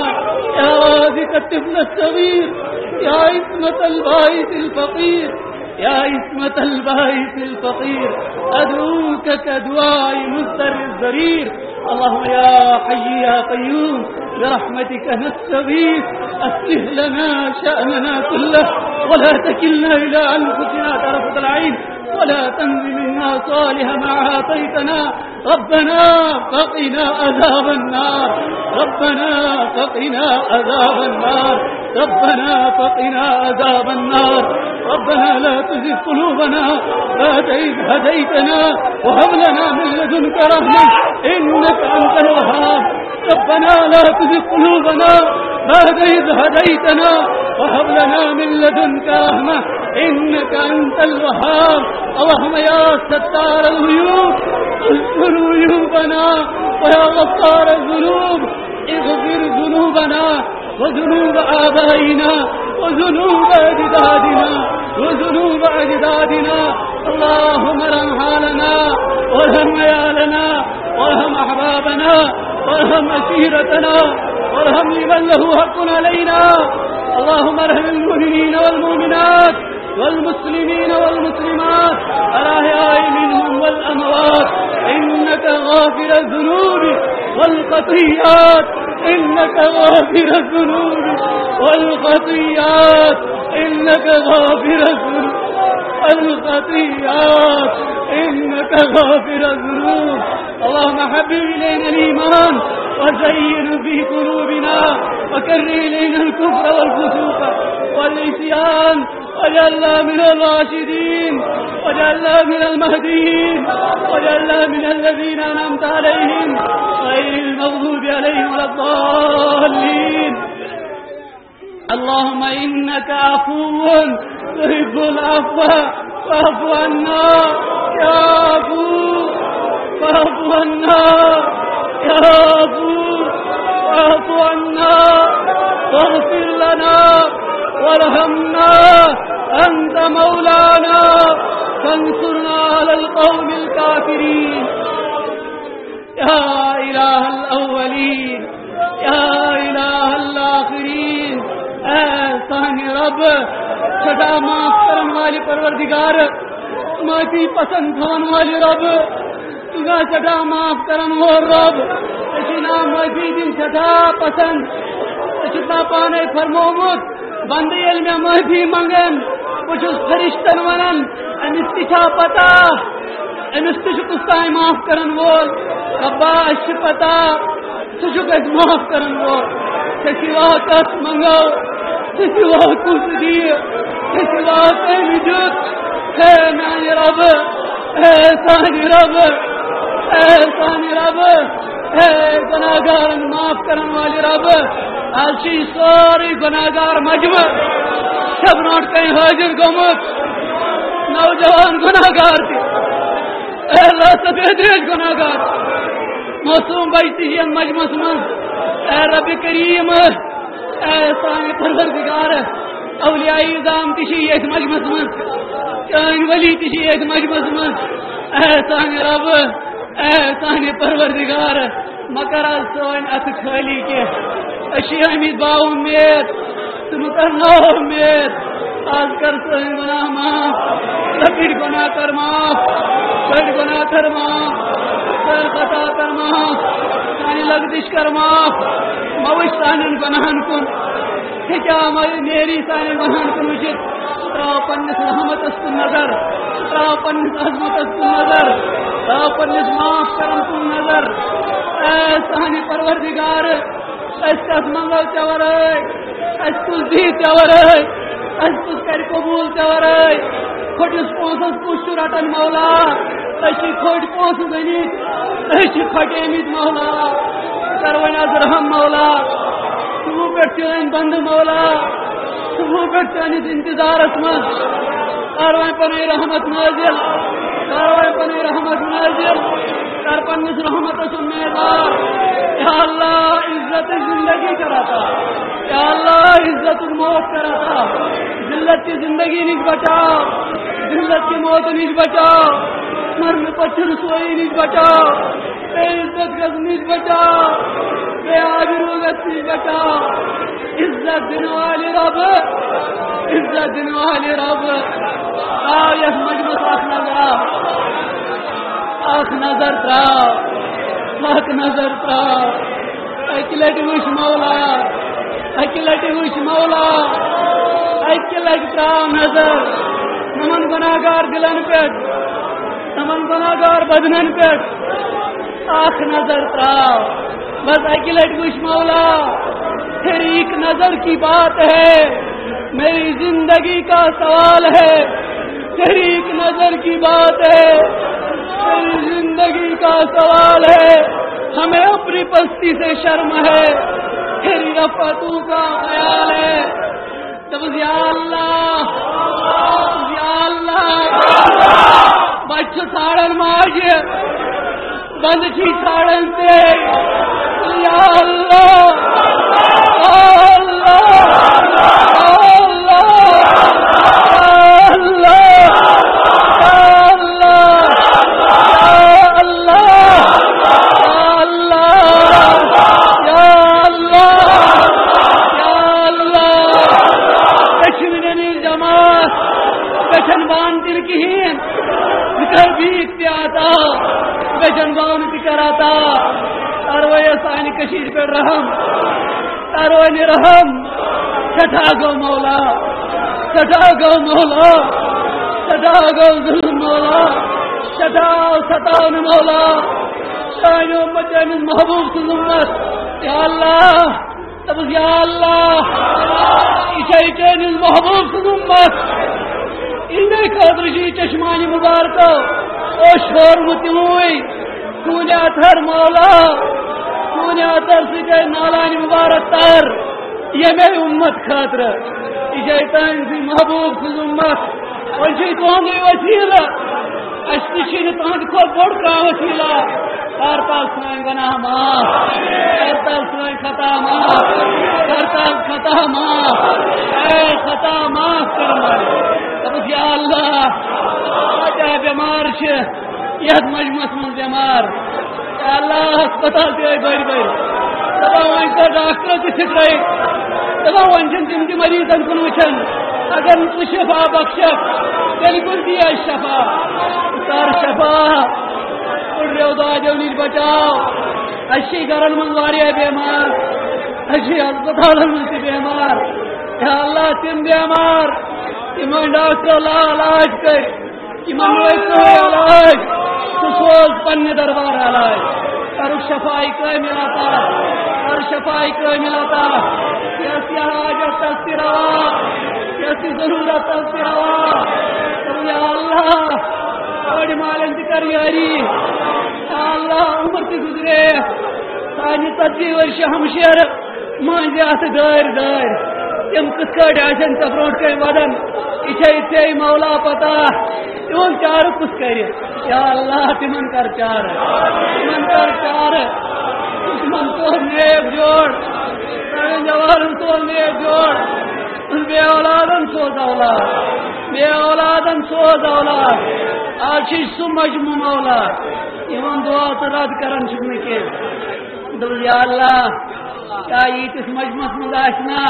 يا رازق الطفل الصغير يا عصمة البائس الفقير يا عصمة البائس الفقير أدعوك كدعاء مضطر الضرير اللهم يا حي يا قيوم برحمتك نستغيث أصلح لنا شأننا كله ولا تكلنا إلى أنفسنا طرفة العين ولا تنز منا صالح ما أعطيتنا ربنا فقنا عذاب النار ربنا فقنا عذاب النار ربنا فقنا عذاب النار ربنا لا تزغ قلوبنا بعد إذ هديتنا وهب لنا من لدنك رحمة إنك أنت الوهاب ربنا لا تزغ قلوبنا بعد إذ هديتنا وهب لنا من لدنك رحمة إنك أنت الوهاب اللهم يا ستار العيوب استر عيوبنا ويا غفار الذنوب اغفر ذنوبنا وذنوب آبائنا وذنوب أجدادنا وذنوب أجدادنا اللهم ارحم حالنا وارحم عيالنا وارحم أحبابنا وارحم عشيرتنا وارحم لمن له حق علينا اللهم ارحم المؤمنين والمؤمنات والمسلمين والمسلمات الأحياء منهم والأموات إنك غافر الذنوب والخطيئات إنك غافر الذنوب والخطيئات إنك غافر الذنوب والخطيئات إنك غافر الذنوب اللهم حبب إلينا الإيمان وزين في قلوبنا وكره إلينا الكفر والفسوق والعصيان واجعلنا من الراشدين واجعلنا من المهديين واجعلنا من الذين أنعمت عليهم غير المغضوب عليهم ولا الضالين اللهم إنك عفو تحب العفو فاعف عنا يا عفو فاعف عنا يا عفو فاعف عنا واغفر لنا وارحمنا أنت مولانا فانصرنا على القوم الكافرين يا إله الأولين يا إله الآخرين احسان رب چھٹا معاف کرن والی پروردگار معافی پسند تھان والی رب تجھا چھٹا معاف کرن وہ رب تجھنا معافی دن چھٹا پسند چھٹا پانے فرمومت بندی علم معافی منگن وچھس فرشتن ونن امس تچھا پتا امس تچھ کستائی معاف کرن وول ربا اش پتا تجھک اس معاف کرن وول سوا کس منگو سوا کس دیر سوا کے وجود ہے میانی رب احسانی رب احسانی رب اے گناہگارن معاف کرن والی رب آلچی سوری گناہگار مجمع شب نوٹ کہیں حاضر گمت نوجوان گناہگار تھی اے اللہ سفید گناہگار معصوم بیتی ہی مجمع من اے رب کریم اے سانے پروردگار اولیاء اعظام تشی ایک مجمس من چان ولی تشی ایک مجمس من اے سانے رب اے سانے پروردگار مکر سوین ات خالی کے اشی امید با امید تم کرنا امید آج کر سوین گناہ معاف لپیٹ گناہ کر معاف بڑھ گناہ کر معاف سر خطا کر معاف سانی لگدش کر معاف موش سانن گناہن کن کیا میری سانی گناہن کن وجد تراو پنس رحمت استن نظر تراو پنس عظمت استن نظر تراو پنس معاف کرن کن نظر اے سانی پروردگار اس کس منگل چور ہے اس کس دی چور ہے اس کس کر قبول چور ہے کھٹس پونسس پوشت رٹن مولا اسی کھٹ پونس زنیت اسی کھٹیمت مولا کرون از رحم مولا تمو پہ چین بند مولا تمو پہ چانس انتظار اسمت کروان پنی رحمت نازل کروان پنی رحمت نازل کر پنس رحمت سمیدار یا اللہ عزت زندگی کراتا یا اللہ عزت موت کراتا ذلت کی زندگی نج بچاؤ ذلت کی موت نج بچاؤ مرن پچھر سوئی نج بچاؤ بے عزت گز نج بچاؤ بے آبروگت نج بچاؤ عزت دن والی رب عزت دن والی رب آیت مجمس آخ نظر آخ نظر تراؤ آخ نظر تراؤ اکلٹ وش مولا اکلٹ وش مولا اکلٹ تراؤ نظر نمن گناہگار دلن پیٹ نمن گناہگار بدنن پیٹ آخ نظر تراؤ بس اکلٹ وش مولا تیری ایک نظر کی بات ہے میری زندگی کا سوال ہے تیری ایک نظر کی بات ہے میری زندگی کا سوال ہے ہمیں اپنی پستی سے شرم ہے تیری رفتوں کا خیال ہے تب یا اللہ بچ ساڑن ماج بند چی ساڑن سے یا اللہ جنبان کراتا اروے سائن کشیر پہ رحم اروے رحم سٹا گو مولا سٹا گو مولا سٹا گو ظلم مولا سٹا ستاون مولا شاہیوں مجن محبوب سلمت یا اللہ تب یا اللہ عشائی چین محبوب سلمت انہیں قدرشی چشمانی مبارکو او شور متوئی سونے اتھر مولا سونے اتھر سکے نالانی مبارک تر یہ میری امت خاطر یہ شیطان سی محبوب سی امت اور شیطان کی وسیلہ اشتشین تہند کو بڑھ کا وسیلہ ہر پاس سنائیں گناہ معاف ہر پاس سنائیں خطا معاف ہر پاس خطا معاف اے خطا معاف کرنا تب یا اللہ آجا بیمار شہ یہ مجمس من بیمار یا اللہ ہسپتال دے بڑی بڑی دبا وائن کا ڈاکٹر کی سکرائی دبا وائن جن تم کی مریض ان کن وچن اگر تو شفا بخشک بالکل دیا شفا اتار شفا اڑ رہے دا جو نیل بچاؤ اشی گرن من واری بیمار اشی ہسپتال من سی بیمار یا اللہ تم بیمار تمہیں ڈاکٹر اللہ علاج کر ایمان ویسے علاج سوز پنے دربار علاج ہر شفائی کو ملاتا ہر شفائی کو ملاتا کیسی حاجت تستی روا کیسی ضرورت تستی روا یا اللہ بڑی مالن ذکر یاری یا اللہ عمر کی گزرے سانی 30 ورش ہمشیر مانجے آتے دائر دائر تم کس کڑ آشن تفروٹ کے ودن اچھے مولا پتا تمن چار کس کرے یا اللہ تمن کر چار تمن کر چار تمن کو نیب جوڑ جوان سوز نیک جوڑ بے اولادن سوز اولاد بے اولادن سوز اولاد آج سو مجموع مولا ایمان دعا رد کرن چکنے کے دل یا اللہ کیا یتس مجموعس مز آسنا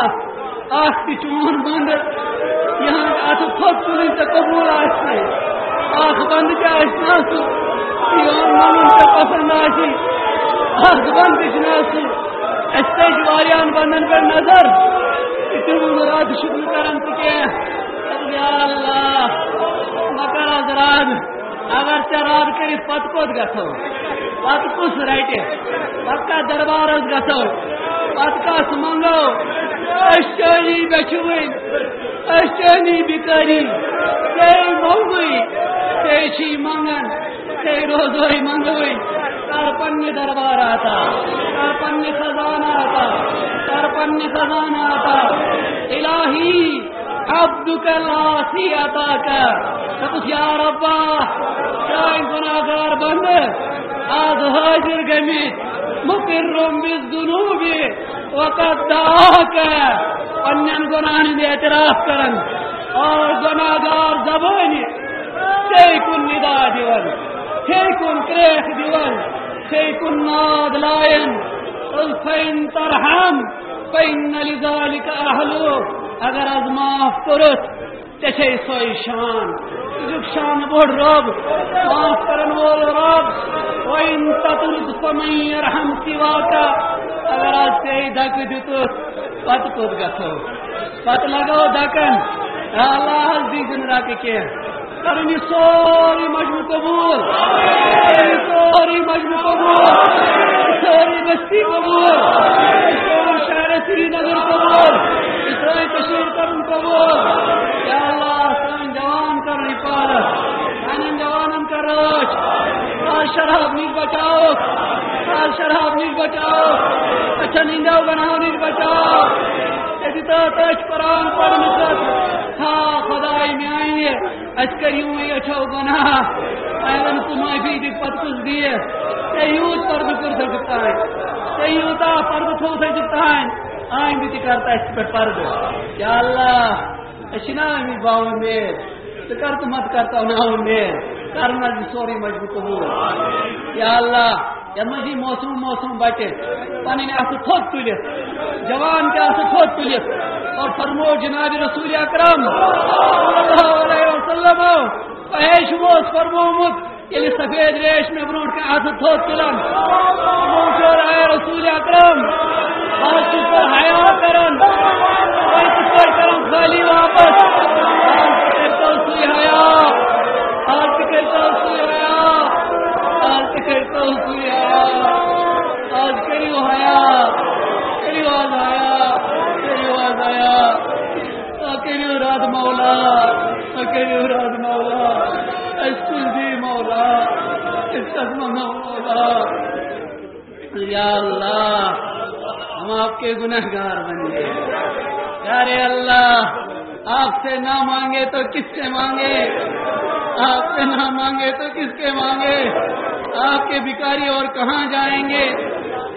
اخ چون بند یہاں ات خود تلن تو قبول آسے اخ بند کیا آسنا سو ایمان من تو پسند آسی اخ بند کچنا سو اس واریان بندن پر نظر تم رات شکر کرن کے یا اللہ مکر ازراد اگر چراد کری پت کت گھو پت کس رٹے پت کا دربار گھو پت کس منگو اشانی بچوین اشانی بکاری سی منگوئی سی منگن سی روزوئی منگوئی کر پنی دربار آتا کر پنی خزانہ آتا کر پنی خزانہ آتا الہی عبدک العاصی عطا کر یا ربا شاید گناہگار بند آج حاضر گمی مقرم بالذنوب وقد دعاک پنین گناہن میں اعتراف کرن اور گناہگار زبانی سی کن ندا دیون سی کن کریخ دیون سی کن ناد لائن فین ترحم فین لذالک اہلو اگر از معاف کرت تیسے سوئی شان تجھک شان بڑھ رب معاف کرن وول رب وَإِن تَطْرُدْ فَمَن يَرْحَمْ سِوَاكَ اگر از تے دھک دیتت پت کت گھو پت لگو دھکن اللہ عزیزن راکی کے کرنی سوری مجموع قبول سوری مجموع قبول سوری بستی قبول سوری شہر سری نگر قبول اسرائی کشیر کرن قبول یا اللہ سان جوان کر حفاظت سان جوانم کر روش سال شراب نیز بچاؤ سال شراب نیز بچاؤ اچھا نینداؤ بناؤ نیز بچاؤ ایسیتا تیش قرآن پڑھنے ساتھ ہاں خدای میں آئیے عسکریوں میں اچھاؤ گناہ ایون تمہیں بھی دقت کچھ دیئے تیوت پرد کر سکتا ہے تیوتا پرد تھو سکتا ہے آئیں بھی کرتا ہے اس پر پرد یا اللہ اشنا ہمیں باؤں میں کرت مت کرتا ہوں نہ میں کرنا بھی سوری مجبور قبول یا اللہ یا مجھے موسم بچے پانی نے آسو تھوک تلیت جوان کے آسو تھوک تلیت اور فرمو جناب رسول اکرم صلی اللہ علیہ وسلم پیش موس فرمو مت یعنی سفید ریش میں بروٹ کے آسو تھوک تلن موشو رہے رسول اکرم آج پر حیاء کرن آج پر کرن خالی واپس آج کرتا سوئی حیاء آج کرتا سوئی حیاء آج کرتا سوئی حیاء آج کریو حیاء کریو آز حیاء کریو آز حیاء کریو راد مولا کریو راد مولا اسکل دی مولا اسکل مولا یا اللہ ہم آپ کے گنہگار بن گئے یار اللہ آپ سے نہ مانگے تو کس سے مانگے آپ سے نہ مانگے تو کس کے مانگے آپ کے بھکاری اور کہاں جائیں گے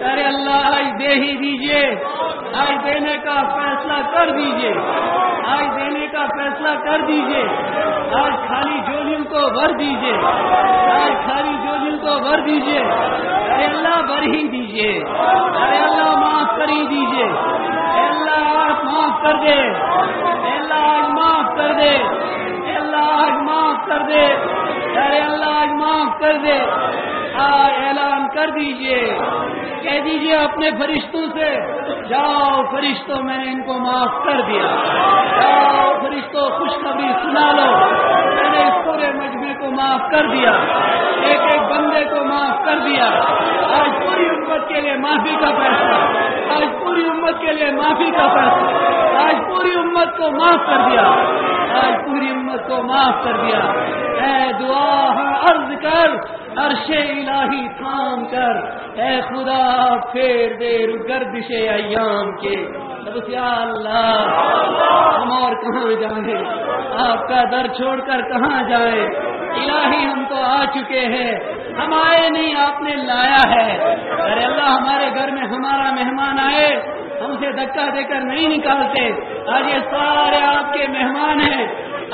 یار اللہ آج دے ہی دیجئے آج دینے کا فیصلہ کر دیجئے آج دینے کا فیصلہ کر دیجئے آج خالی جولیوں کو بھر دیجئے آج خالی جولیوں کو بھر دیجئے ارے اللہ بھر ہی دیجئے ارے اللہ معاف کر ہی دیجئے اللہ آج معاف کر دے اللہ آج معاف کر دے اللہ آج معاف کر دے ارے اللہ آج معاف کر دے آج اعلان کر دیجئے کہہ دیجئے اپنے فرشتوں سے جاؤ فرشتوں میں نے ان کو معاف کر دیا جاؤ فرشتوں خوشخبری سنا لو میں نے اس پورے مجمع کو معاف کر دیا ایک ایک بندے کو معاف کر دیا آج پوری امت کے لیے معافی کا فیصلہ آج پوری امت کے لیے معافی کا فیصلہ آج پوری امت کو معاف کر دیا آج پوری امت کو معاف کر دیا اے دعا عرض کر عرش الہی تھام کر اے خدا پھیر دے گردش ایام کے یا اللہ ہم اور کہاں جائیں آپ کا در چھوڑ کر کہاں جائیں الہی ہم تو آ چکے ہیں ہم آئے نہیں آپ نے لایا ہے ارے اللہ ہمارے گھر میں ہمارا مہمان آئے ہم سے دھکا دے کر نہیں نکالتے. آج یہ سارے آپ کے مہمان ہیں,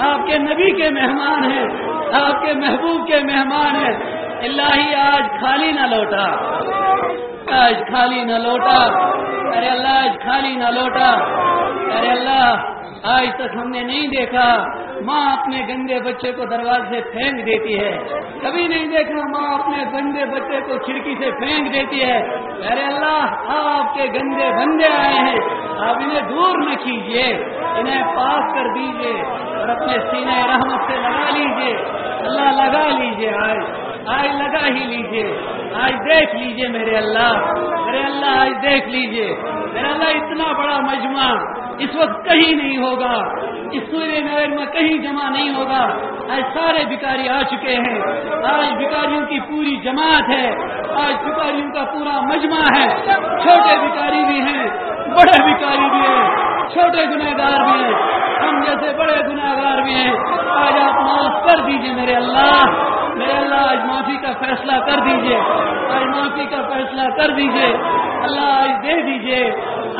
آپ کے نبی کے مہمان ہیں, آپ کے محبوب کے مہمان ہیں. الہی آج خالی نہ لوٹا, آج خالی نہ لوٹا. ارے اللہ آج خالی نہ لوٹا. ارے اللہ آج تک ہم نے نہیں دیکھا ماں اپنے گندے بچے کو دروازے سے پھینک دیتی ہے, کبھی نہیں دیکھا ماں اپنے گندے بچے کو کھڑکی سے پھینک دیتی ہے. ارے اللہ آپ کے گندے بندے آئے ہیں, آپ انہیں دور نہ کیجیے, انہیں پاک کر دیجیے اور اپنے سینے رحمت سے لگا لیجیے. اللہ لگا لیجیے, آج لگا ہی لیجیے, آج دیکھ لیجیے میرے اللہ, میرے اللہ آج دیکھ لیجیے. میرے اللہ اتنا بڑا مجمع اس وقت کہیں نہیں ہوگا, اس سورہ نور میں کہیں جمع نہیں ہوگا. آج سارے بھکاری آ چکے ہیں, آج بھکاریوں کی پوری جماعت ہے, آج بھکاریوں کا پورا مجمع ہے. چھوٹے بھکاری بھی ہیں, بڑے بھکاری بھی ہیں, چھوٹے گنہگار بھی ہیں, ہم جیسے بڑے گنہگار بھی ہیں. آج آپ معاف کر دیجیے میرے اللہ, میرے اللہ آج معافی کا فیصلہ کر دیجیے, آج معافی کا فیصلہ کر دیجیے. اللہ آج دے دیجیے,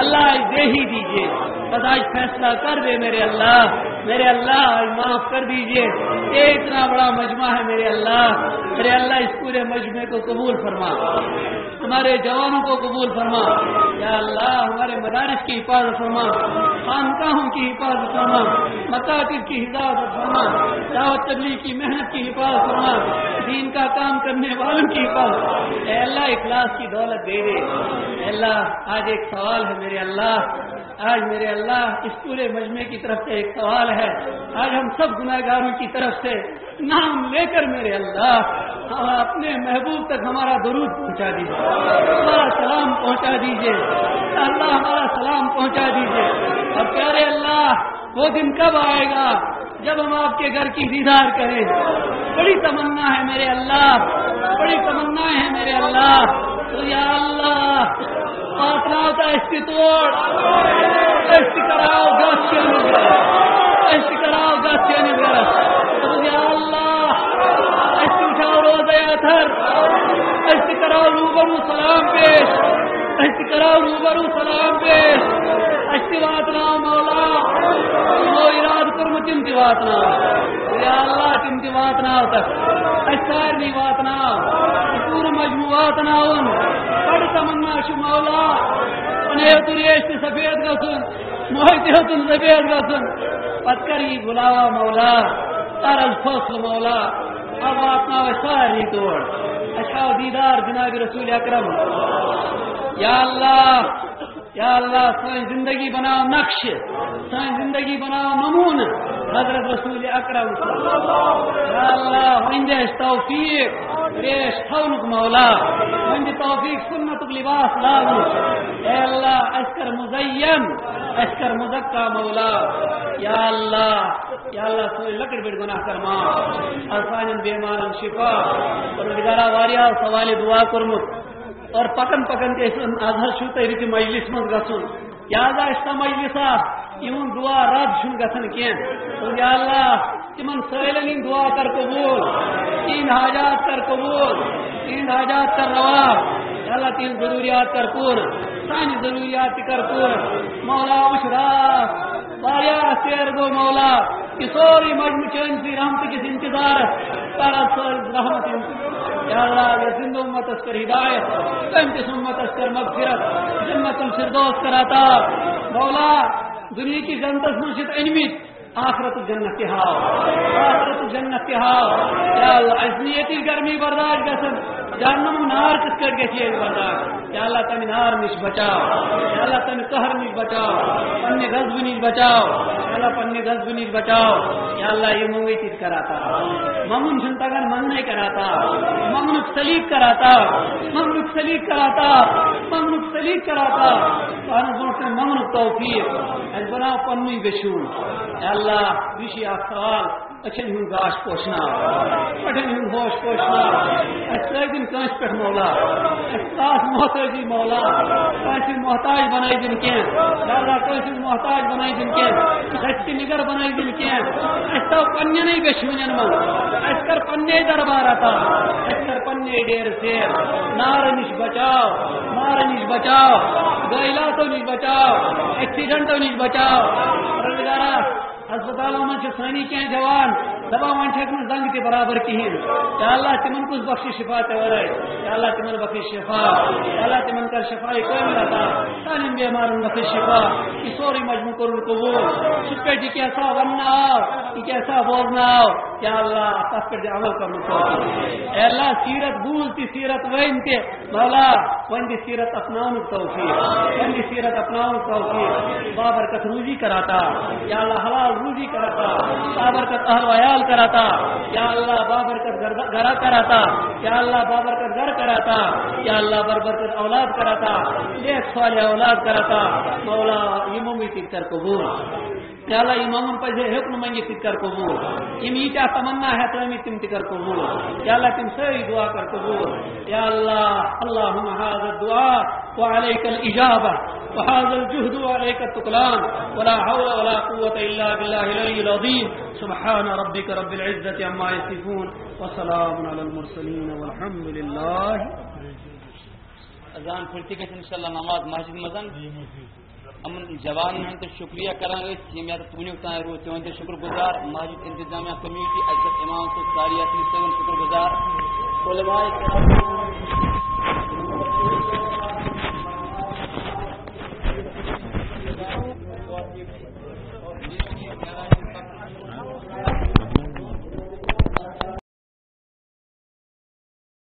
اللہ آج دے ہی دیجیے, بس آج فیصلہ کر دے میرے اللہ, میرے اللہ آج معاف کر دیجیے. یہ اتنا بڑا مجمع ہے میرے اللہ, میرے اللہ اس پورے مجمع کو قبول فرما, ہمارے جوانوں کو قبول فرما. یا اللہ ہمارے مدارس کی حفاظت فرما, خانقاہوں کی حفاظت فرما, مکاتب کی حفاظت فرما, دعوت تبلیغ کی محنت کی حفاظت فرما, دین کا کام کرنے والوں کی حفاظت. اے اللہ اخلاص کی دولت دے دے. اے اللہ آج ایک سوال ہے میرے اللہ, آج میرے اللہ اس پورے مجمع کی طرف سے ایک سوال ہے. آج ہم سب گنہگاروں کی طرف سے نام لے کر میرے اللہ ہم اپنے محبوب تک ہمارا درود پہنچا دیجیے, ہمارا سلام پہنچا دیجیے. اللہ ہمارا سلام پہنچا دیجیے. اور پیارے اللہ وہ دن کب آئے گا جب ہم آپ کے گھر کی دیدار کریں. بڑی تمنا ہے میرے اللہ, بڑی تمنا ہے میرے اللہ. تو یا اللہ پاتراؤ کا استطوڑ اشت کراؤ اشت کراؤ یا اللہ اشت اٹھاؤ روزہ اتھر, اشت کراؤ روبرو سلام پیش, اشت کراؤ روبرو سلام پیش. اشت واتناؤ مولا نو اراد کرم تمتی واتناؤ یا اللہ تمتی واتناؤ تک اشتار نہیں واتناؤ پور مجموعات ناؤن بڑ تمنا شو مولا انہیں ریشت سفید کا سن محیط حسن سفید کا سن پتکری بلاوا مولا تار الفصل مولا اب اپنا ساری توڑ اشاو دیدار جناب رسول اکرم. یا اللہ یا اللہ سائیں زندگی بناؤ نقش, سائیں زندگی بناؤ نمون حضرت رسول اکرم. یا اللہ ونجش توفیق ریش تھونک مولا, ونج توفیق سنت لباس لاغو. اے اللہ اشکر مزین اشکر مزکا مولا. یا اللہ سوئے لکڑ بڑ گناہ کرما آسان بیمان شفا اور نگارہ واریا سوال دعا کرمت اور پکن کے آدھر شوتے رتی مجلس مند گسن. یا اللہ اس مجلسا یمن دعا رد شن گسن کین. تو یا اللہ تمن سائلن دعا کر قبول, تین حاجات کر قبول, تین حاجات کر روا. یا اللہ تین ضروریات کر پور, سانی ضروریات کر پور. مولا اشراف باریا سیر گو مولا کسوری مجمع چین سی رحمت کس انتظار تارا سر رحمت. یا اللہ یہ زندہ امت اسکر ہدایت, پینتیس امت اسکر مغفرت, جنت الفردوس کراتا. مولا دنیا کی جنت مرشد انمید آخرت جنت کے ہاؤ, آخرت جنت کے ہاؤ. یا اللہ ازنیتی گرمی برداشت گسن جہنم نار کس کر کے چیز برداشت. یا اللہ تم نار نش بچاؤ, یا اللہ تم قہر نش بچاؤ, پنی غضب نش بچاؤ, یا اللہ پنی غضب نش بچاؤ. یا اللہ یہ منگی چیز کراتا ممن جنتگن من نہیں کراتا, ممنک سلیق کراتا, ممنک سلیق کراتا, ممنک سلیق کراتا. ممنک توفیق از بنا پنی بشون. یا اللہ بیشی آپ سوال اچھن ہند گاش پوشنا پٹن ہند ہوش پوشنا دن کنس پہ مولا خاص محتاجی مولا کنس محتاج بنائی دن کی کنس محتاج بنائی دن کی سچ نگر بنائی دن کی تو پنن دشمن من کر پنے دربار آتا کر پنے ڈیر سے نار نش بچاؤ مار نش بچاؤ گیلاتوں نش بچاؤ ایکسیڈنٹوں نش بچاؤ روزگارہ ہسپتالوں میں سانی کی جوان دبا ون زنگ تہ برابر کہین یا اللہ تمن کس بخش شفا تے یا اللہ تمن بخش شفا یا اللہ تمن کر شفا کامل عطا سالم بیمارن بخش شفا یہ سوری مجموع کرن قبول شفا جی کیسا وننا یہ کیسا بولنا یا اللہ تس پر عمل کرن کو اے اللہ سیرت بولتی سیرت وین تے مولا ون دی سیرت اپناؤن توفیق ون دی سیرت اپناؤن توفیق بابرکت روزی کراتا یا اللہ حلال روزی کراتا بابرکت اہل و عیال کراتا یا اللہ بابرکت گھر کراتا یا اللہ بابرکت گھر کراتا یا اللہ بربرکت اولاد کراتا ایک سوال اولاد کراتا مولا امام کی کر قبول یا اللہ امام پر حکم منگی کر قبول امی کیا تمنا ہے تو امی تم کر قبول یا اللہ تم صحیح دعا کر قبول یا اللہ اللہم هذا الدعاء وعليك الإجابة وهذا الجهد وعليك التكلان ولا حول ولا قوة إلا بالله العلي العظيم سبحان ربك رب العزة عما يصفون وسلام على المرسلين والحمد لله. اذان پھرتی کے انشاءاللہ نماز مسجد مزن امن جوان ہیں تو شکریہ کریں گے یہ میں تو نہیں رو تو ان شکر گزار مسجد انتظامیہ کمیٹی اجت امام سے ساری اپنی شکر گزار علماء